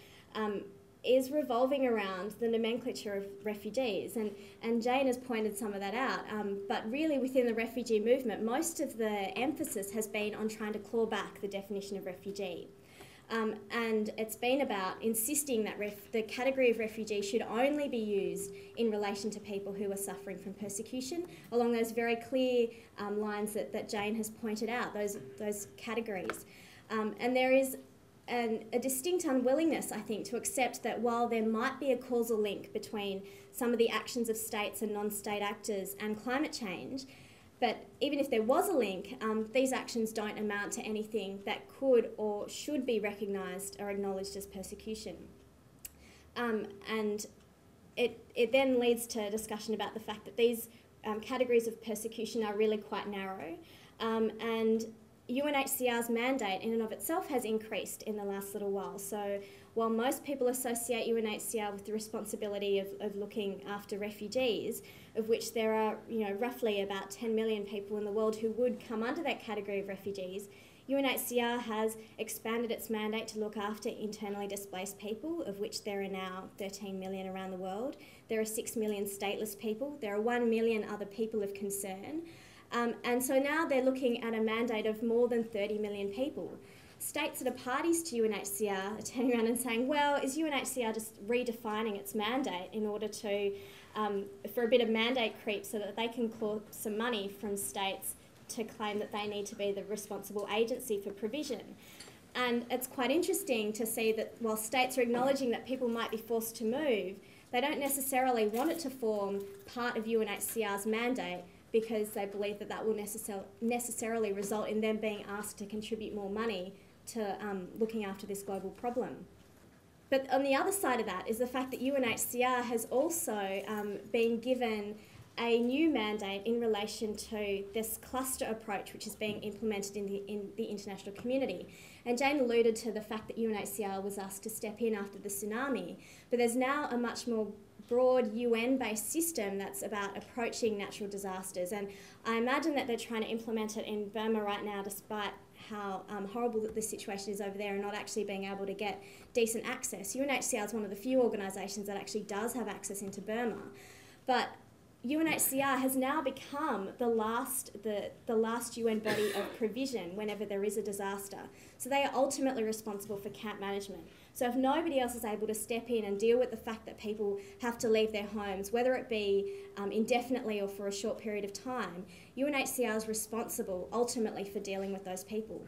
[SPEAKER 3] is revolving around the nomenclature of refugees. And Jane has pointed some of that out. But really within the refugee movement, most of the emphasis has been on trying to claw back the definition of refugee. And it's been about insisting that the category of refugee should only be used in relation to people who are suffering from persecution, along those very clear lines that Jane has pointed out, those categories. And there is a distinct unwillingness, I think, to accept that while there might be a causal link between some of the actions of states and non-state actors and climate change, but even if there was a link, these actions don't amount to anything that could or should be recognised or acknowledged as persecution. And it then leads to a discussion about the fact that these categories of persecution are really quite narrow. And UNHCR's mandate in and of itself has increased in the last little while. So while most people associate UNHCR with the responsibility of looking after refugees, of which there are roughly about 10 million people in the world who would come under that category of refugees, UNHCR has expanded its mandate to look after internally displaced people, of which there are now 13 million around the world. There are 6 million stateless people. There are 1 million other people of concern. And so now they're looking at a mandate of more than 30 million people. States that are parties to UNHCR are turning around and saying, well, is UNHCR just redefining its mandate in order to, for a bit of mandate creep so that they can claw some money from states to claim that they need to be the responsible agency for provision? And it's quite interesting to see that while states are acknowledging that people might be forced to move, they don't necessarily want it to form part of UNHCR's mandate, because they believe that that will necessarily result in them being asked to contribute more money to looking after this global problem. But on the other side of that is the fact that UNHCR has also been given a new mandate in relation to this cluster approach which is being implemented in the international community. And Jane alluded to the fact that UNHCR was asked to step in after the tsunami, but there's now a much more broad UN-based system that's about approaching natural disasters, and I imagine that they're trying to implement it in Burma right now, despite how horrible the situation is over there and not actually being able to get decent access. UNHCR is one of the few organisations that actually does have access into Burma, but UNHCR has now become the last UN body of provision whenever there is a disaster. So they are ultimately responsible for camp management. So if nobody else is able to step in and deal with the fact that people have to leave their homes, whether it be indefinitely or for a short period of time, UNHCR is responsible ultimately for dealing with those people.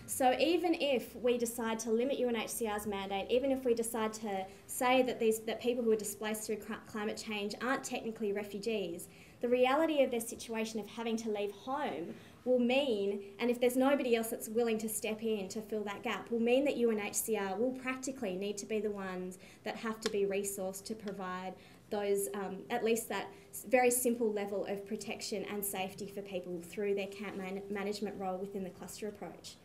[SPEAKER 3] So even if we decide to limit UNHCR's mandate, even if we decide to say that people who are displaced through climate change aren't technically refugees, the reality of their situation of having to leave home will mean, and if there's nobody else that's willing to step in to fill that gap, will mean that UNHCR will practically need to be the ones that have to be resourced to provide those, at least that very simple level of protection and safety for people through their camp management role within the cluster approach.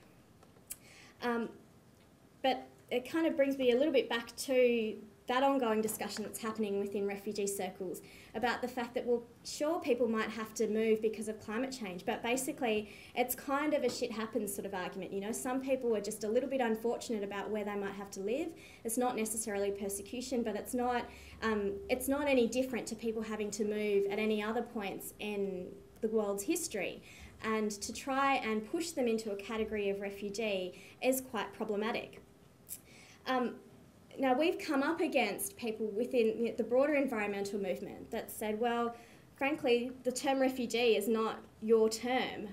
[SPEAKER 3] But it kind of brings me a little bit back to that ongoing discussion that's happening within refugee circles about the fact that, well, sure, people might have to move because of climate change, but basically it's kind of a shit happens sort of argument. Some people are just a little bit unfortunate about where they might have to live. It's not necessarily persecution, but it's not any different to people having to move at any other points in the world's history. And to try and push them into a category of refugee is quite problematic. Now, we've come up against people within the broader environmental movement that said, well, frankly, the term refugee is not your term.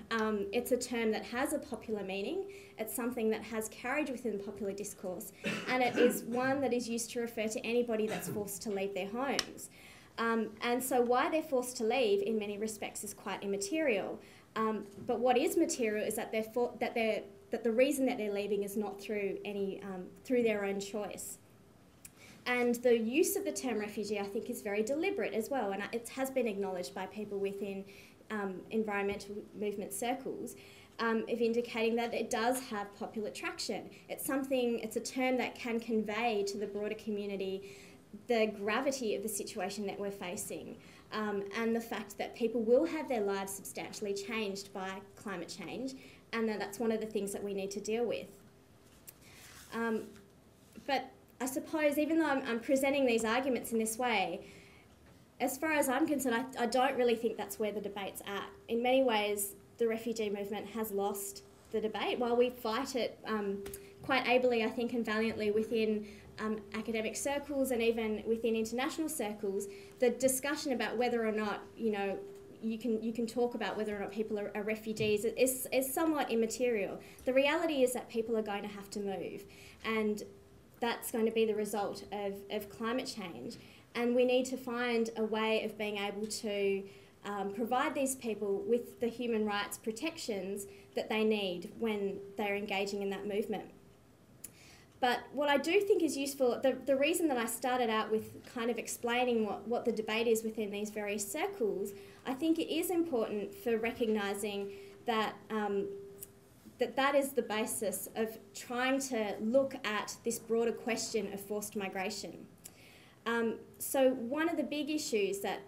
[SPEAKER 3] It's a term that has a popular meaning. It's something that has carriage within popular discourse, and it is one that is used to refer to anybody that's forced to leave their homes. And so why they're forced to leave, in many respects, is quite immaterial. But what is material is that that the reason that they're leaving is not through their own choice. And the use of the term refugee, I think, is very deliberate as well, and it has been acknowledged by people within environmental movement circles, of indicating that it does have popular traction. It's a term that can convey to the broader community the gravity of the situation that we're facing, and the fact that people will have their lives substantially changed by climate change, and that's one of the things that we need to deal with. But I suppose, even though I'm presenting these arguments in this way, as far as I'm concerned, I don't really think that's where the debate's at. In many ways, the refugee movement has lost the debate. While we fight it quite ably, I think, and valiantly within academic circles and even within international circles, the discussion about whether or not, you can talk about whether or not people are refugees is somewhat immaterial. The reality is that people are going to have to move, and that's going to be the result of climate change. And we need to find a way of being able to provide these people with the human rights protections that they need when they're engaging in that movement. But what I do think is useful, the reason that I started out with kind of explaining what the debate is within these various circles, I think it is important for recognising that that is the basis of trying to look at this broader question of forced migration. So one of the big issues that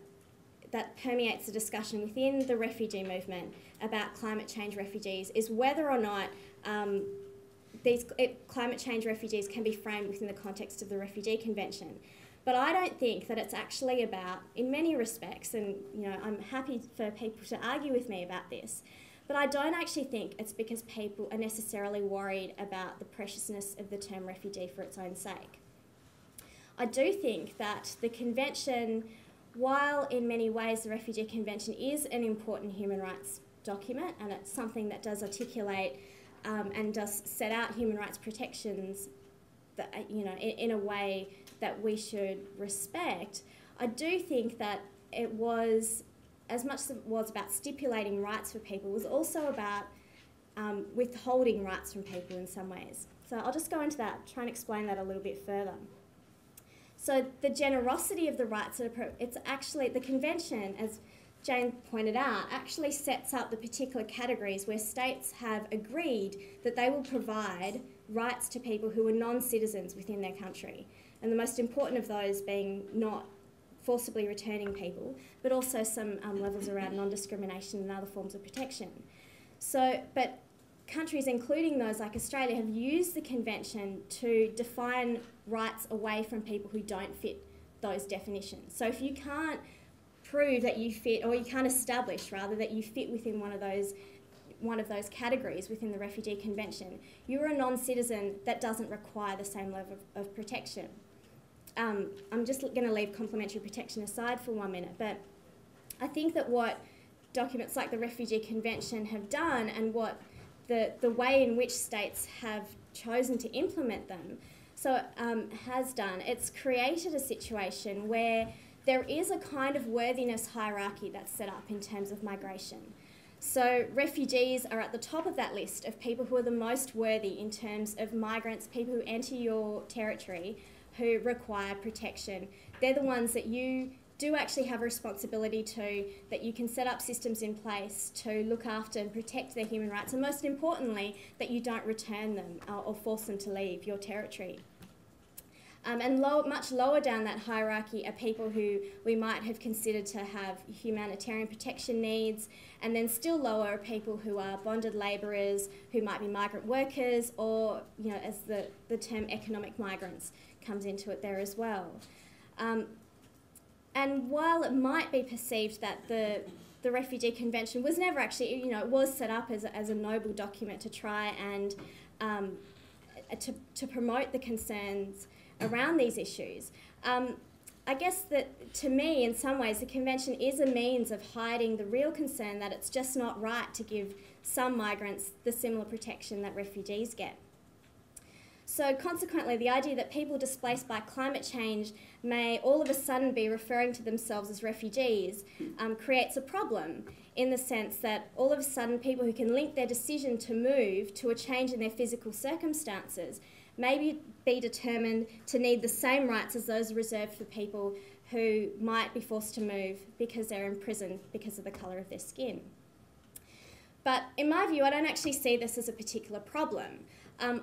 [SPEAKER 3] permeates the discussion within the refugee movement about climate change refugees is whether or not climate change refugees can be framed within the context of the Refugee Convention. But I don't think that it's actually about, in many respects, and I'm happy for people to argue with me about this, but I don't actually think it's because people are necessarily worried about the preciousness of the term refugee for its own sake. I do think that the Convention, while in many ways the Refugee Convention is an important human rights document, and it's something that does articulate and does set out human rights protections that, in a way that we should respect, I do think that it was, as much as it was about stipulating rights for people, it was also about withholding rights from people in some ways. So I'll just go into that, try and explain that a little bit further. So the generosity of the rights, it's actually, the Convention, as Jane pointed out, actually sets up the particular categories where states have agreed that they will provide rights to people who are non-citizens within their country. And the most important of those being not forcibly returning people, but also some levels around non-discrimination and other forms of protection. So, but countries, including those like Australia, have used the Convention to define rights away from people who don't fit those definitions. So if you can't prove that you fit, or you can't establish rather that you fit within one of those categories within the Refugee Convention, you're a non-citizen that doesn't require the same level of protection. I'm just going to leave complementary protection aside for 1 minute, but I think that what documents like the Refugee Convention have done, and what the way in which states have chosen to implement them has done, it's created a situation where there is a kind of worthiness hierarchy that's set up in terms of migration. So refugees are at the top of that list of people who are the most worthy in terms of migrants, people who enter your territory who require protection. They're the ones that you do actually have a responsibility to, that you can set up systems in place to look after and protect their human rights, and most importantly, that you don't return them or force them to leave your territory. And much lower down that hierarchy are people who we might have considered to have humanitarian protection needs, and then still lower are people who are bonded labourers, who might be migrant workers, or, as the term economic migrants comes into it there as well. And while it might be perceived that the Refugee Convention was never actually, it was set up as a noble document to try and to promote the concerns around these issues. I guess that, to me, in some ways, the Convention is a means of hiding the real concern that it's just not right to give some migrants the similar protection that refugees get. So consequently, the idea that people displaced by climate change may all of a sudden be referring to themselves as refugees creates a problem, in the sense that all of a sudden people who can link their decision to move to a change in their physical circumstances may be determined to need the same rights as those reserved for people who might be forced to move because they're imprisoned because of the colour of their skin. But in my view, I don't actually see this as a particular problem.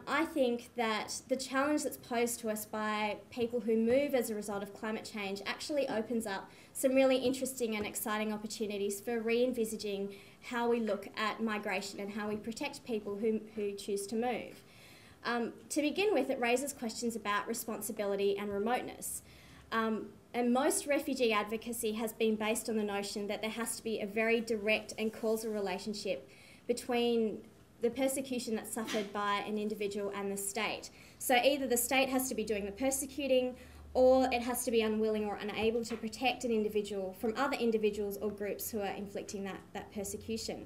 [SPEAKER 3] I think that the challenge that's posed to us by people who move as a result of climate change actually opens up some really interesting and exciting opportunities for re-envisaging how we look at migration and how we protect people who choose to move. To begin with, it raises questions about responsibility and remoteness. And most refugee advocacy has been based on the notion that there has to be a very direct and causal relationship between the persecution that's suffered by an individual and the state. So either the state has to be doing the persecuting, or it has to be unwilling or unable to protect an individual from other individuals or groups who are inflicting that persecution.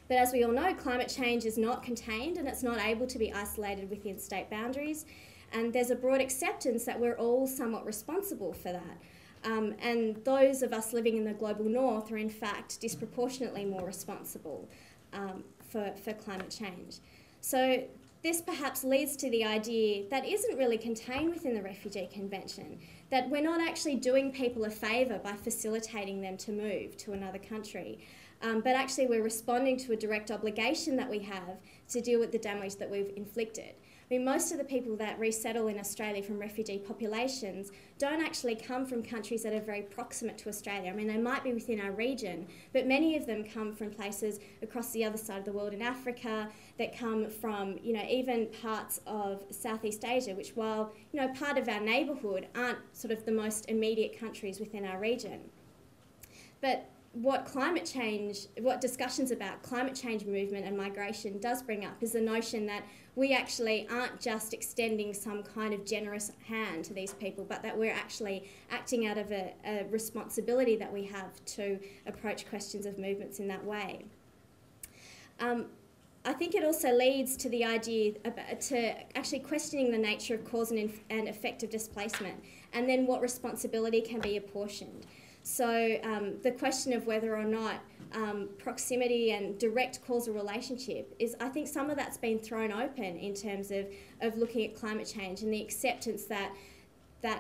[SPEAKER 3] But as we all know, climate change is not contained, and it's not able to be isolated within state boundaries. And there's a broad acceptance that we're all somewhat responsible for that. And those of us living in the global north are in fact disproportionately more responsible for climate change. So this perhaps leads to the idea that isn't really contained within the Refugee Convention, that we're not actually doing people a favour by facilitating them to move to another country. but actually we're responding to a direct obligation that we have to deal with the damage that we've inflicted. I mean, most of the people that resettle in Australia from refugee populations don't actually come from countries that are very proximate to Australia. I mean, they might be within our region, but many of them come from places across the other side of the world in Africa, that come from, you know, even parts of Southeast Asia, which, while, you know, part of our neighbourhood, aren't sort of the most immediate countries within our region. But what discussions about climate change movement and migration does bring up is the notion that we actually aren't just extending some kind of generous hand to these people, but that we're actually acting out of a responsibility that we have to approach questions of movements in that way. I think it also leads to the idea to actually questioning the nature of cause and effect of displacement, and then what responsibility can be apportioned. So the question of whether or not proximity and direct causal relationship is, I think some of that's been thrown open in terms of looking at climate change and the acceptance that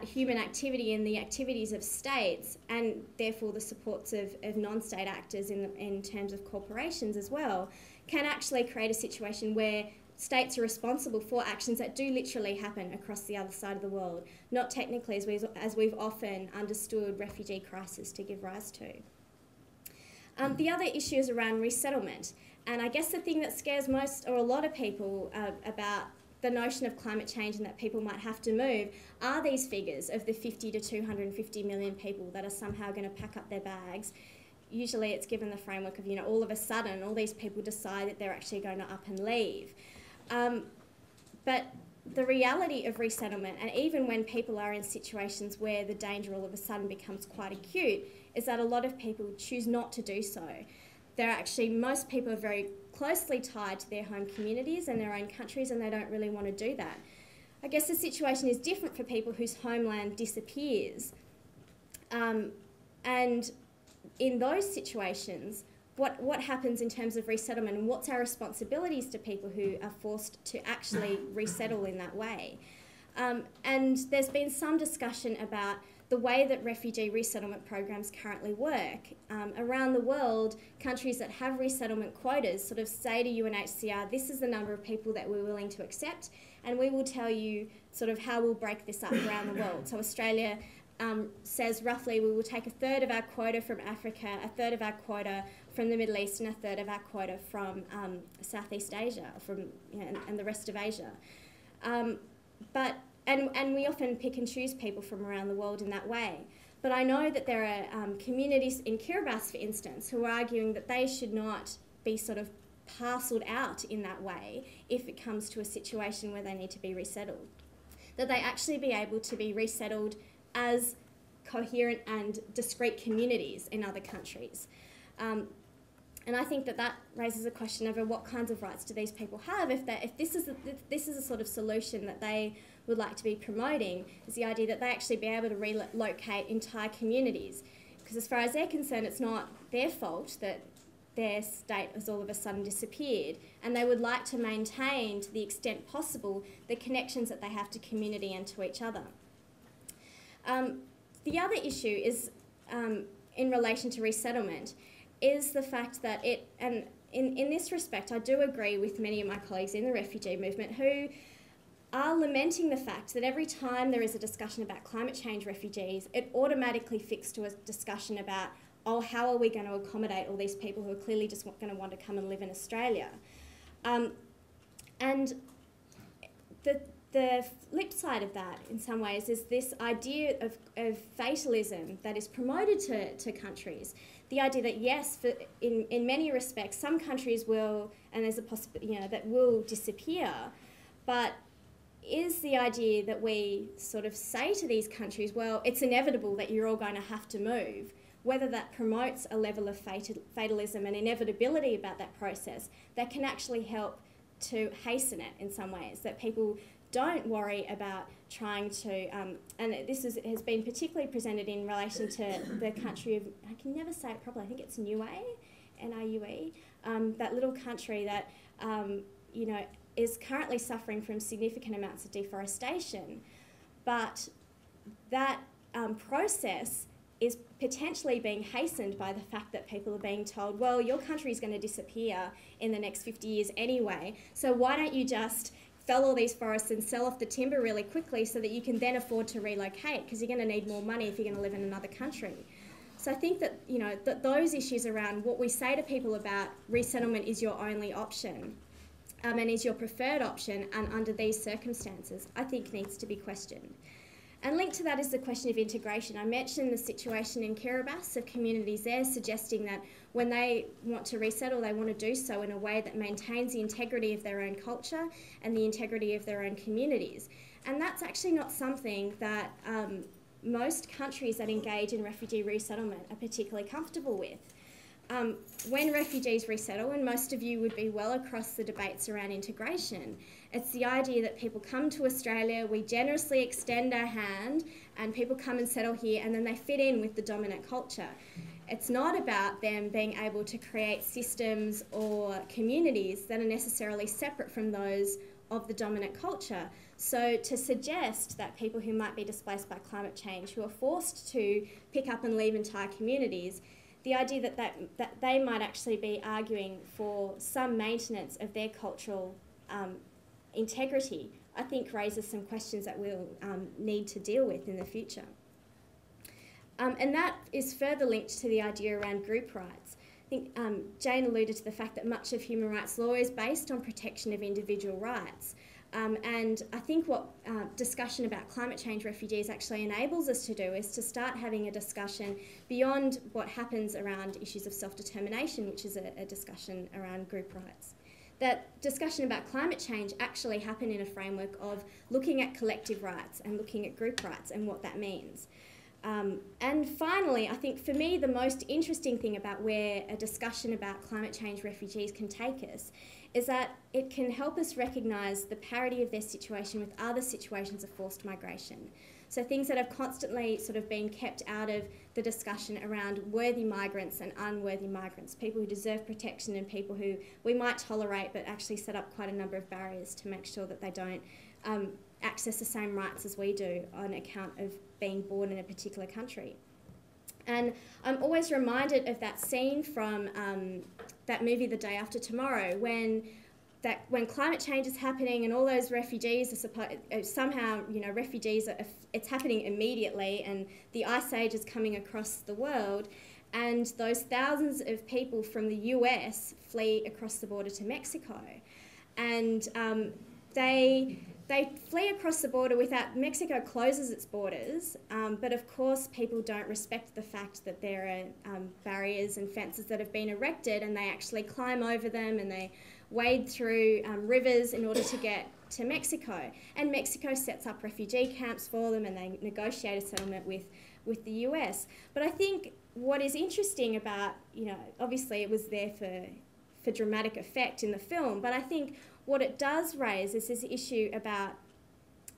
[SPEAKER 3] human activity and the activities of states, and therefore the supports of non-state actors in terms of corporations as well, can actually create a situation where states are responsible for actions that do literally happen across the other side of the world, not technically as we've often understood refugee crisis to give rise to. The other issue is around resettlement, and I guess the thing that scares most or a lot of people about the notion of climate change and that people might have to move are these figures of the 50 to 250 million people that are somehow going to pack up their bags. Usually it's given the framework of, you know, all of a sudden all these people decide that they're actually going to up and leave. But the reality of resettlement, and even when people are in situations where the danger all of a sudden becomes quite acute, is that a lot of people choose not to do so. Most people are very closely tied to their home communities and their own countries, and they don't really want to do that. I guess the situation is different for people whose homeland disappears. And in those situations, what happens in terms of resettlement, and what's our responsibilities to people who are forced to actually resettle in that way? And there's been some discussion about the way that refugee resettlement programs currently work. Around the world, countries that have resettlement quotas sort of say to UNHCR, this is the number of people that we're willing to accept, and we will tell you sort of how we'll break this up around the world. So Australia says roughly we will take a third of our quota from Africa, a third of our quota from the Middle East, and a third of our quota from Southeast Asia, and the rest of Asia. And we often pick and choose people from around the world in that way. But I know that there are communities in Kiribati, for instance, who are arguing that they should not be sort of parcelled out in that way if it comes to a situation where they need to be resettled. That they actually be able to be resettled as coherent and discrete communities in other countries. And I think that raises a question over what kinds of rights do these people have if this is a sort of solution that they would like to be promoting, is the idea that they actually be able to relocate entire communities. Because as far as they're concerned, it's not their fault that their state has all of a sudden disappeared, and they would like to maintain, to the extent possible, the connections that they have to community and to each other. The other issue is, in relation to resettlement, is the fact that in this respect, I do agree with many of my colleagues in the refugee movement who are lamenting the fact that every time there is a discussion about climate change refugees, it automatically fixes to a discussion about, oh, how are we going to accommodate all these people who are clearly just going to want to come and live in Australia? And the flip side of that, in some ways, is this idea of fatalism that is promoted to countries. The idea that, yes, in many respects, some countries will, and there's a possibility, that will disappear, but is the idea that we sort of say to these countries, well, it's inevitable that you're all going to have to move, whether that promotes a level of fatalism and inevitability about that process that can actually help to hasten it in some ways, that people don't worry about trying to, and this has been particularly presented in relation to the country of, I can never say it properly, I think it's Niue, N-I-U-E, that little country that, is currently suffering from significant amounts of deforestation. But that process is potentially being hastened by the fact that people are being told, well, your country is going to disappear in the next 50 years anyway, so why don't you just fell all these forests and sell off the timber really quickly so that you can then afford to relocate, because you're going to need more money if you're going to live in another country. So I think that, you know, that those issues around what we say to people about resettlement is your only option and is your preferred option, and under these circumstances, I think needs to be questioned. And linked to that is the question of integration. I mentioned the situation in Kiribati of communities there suggesting that when they want to resettle, they want to do so in a way that maintains the integrity of their own culture and the integrity of their own communities. And that's actually not something that most countries that engage in refugee resettlement are particularly comfortable with. When refugees resettle, and most of you would be well across the debates around integration, it's the idea that people come to Australia, we generously extend our hand, and people come and settle here, and then they fit in with the dominant culture. It's not about them being able to create systems or communities that are necessarily separate from those of the dominant culture. So to suggest that people who might be displaced by climate change, who are forced to pick up and leave entire communities, the idea that they might actually be arguing for some maintenance of their cultural integrity, I think raises some questions that we'll need to deal with in the future. And that is further linked to the idea around group rights. I think Jane alluded to the fact that much of human rights law is based on protection of individual rights. And I think what discussion about climate change refugees actually enables us to do is to start having a discussion beyond what happens around issues of self-determination, which is a discussion around group rights. That discussion about climate change actually happened in a framework of looking at collective rights and looking at group rights and what that means. And finally, I think for me the most interesting thing about where a discussion about climate change refugees can take us is that it can help us recognise the parity of their situation with other situations of forced migration. So things that have constantly sort of been kept out of the discussion around worthy migrants and unworthy migrants, people who deserve protection and people who we might tolerate but actually set up quite a number of barriers to make sure that they don't access the same rights as we do on account of being born in a particular country. And I'm always reminded of that scene from that movie The Day After Tomorrow, when climate change is happening and all those refugees are somehow, you know, it's happening immediately, and the ice age is coming across the world, and those thousands of people from the US flee across the border to Mexico, and they flee across the border without, Mexico closes its borders, but of course people don't respect the fact that there are barriers and fences that have been erected, and they actually climb over them and they wade through rivers in order to get to Mexico. And Mexico sets up refugee camps for them, and they negotiate a settlement with the US. But I think what is interesting about, you know, obviously it was there for dramatic effect in the film, but I think what it does raise is this issue about,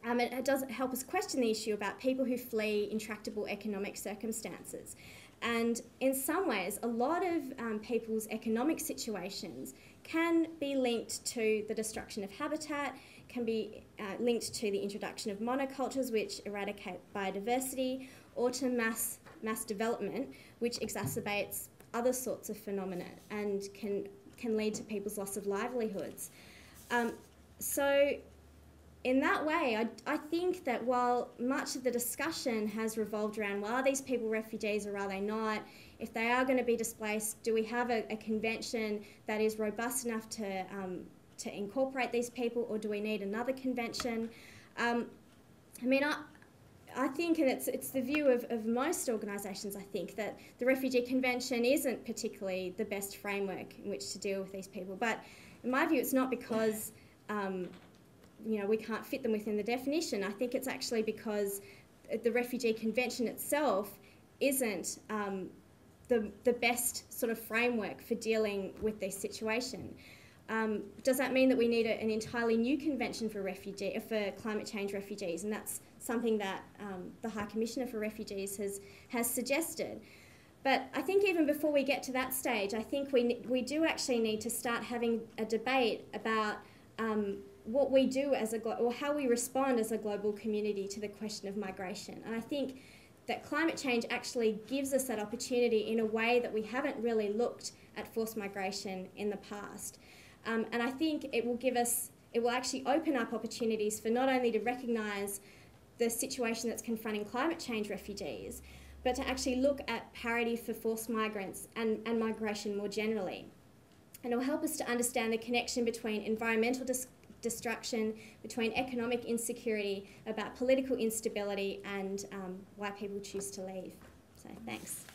[SPEAKER 3] it does help us question the issue about people who flee intractable economic circumstances. And in some ways, a lot of people's economic situations can be linked to the destruction of habitat, can be linked to the introduction of monocultures, which eradicate biodiversity, or to mass development, which exacerbates other sorts of phenomena and can lead to people's loss of livelihoods. So in that way, I think that while much of the discussion has revolved around, well, are these people refugees or are they not? If they are going to be displaced, do we have a convention that is robust enough to incorporate these people, or do we need another convention? I mean, I think, and it's the view of most organisations, I think, that the Refugee Convention isn't particularly the best framework in which to deal with these people. But in my view, it's not because you know, we can't fit them within the definition. I think it's actually because the Refugee Convention itself isn't the best sort of framework for dealing with this situation. Does that mean that we need an entirely new convention for climate change refugees? And that's something that the High Commissioner for Refugees has suggested. But I think even before we get to that stage, I think we do actually need to start having a debate about what we do as or how we respond as a global community to the question of migration. And I think that climate change actually gives us that opportunity in a way that we haven't really looked at forced migration in the past. And I think it will actually open up opportunities for not only to recognise the situation that's confronting climate change refugees, but to actually look at parity for forced migrants and migration more generally. And it will help us to understand the connection between environmental destruction, between economic insecurity, about political instability, and why people choose to leave. So thanks.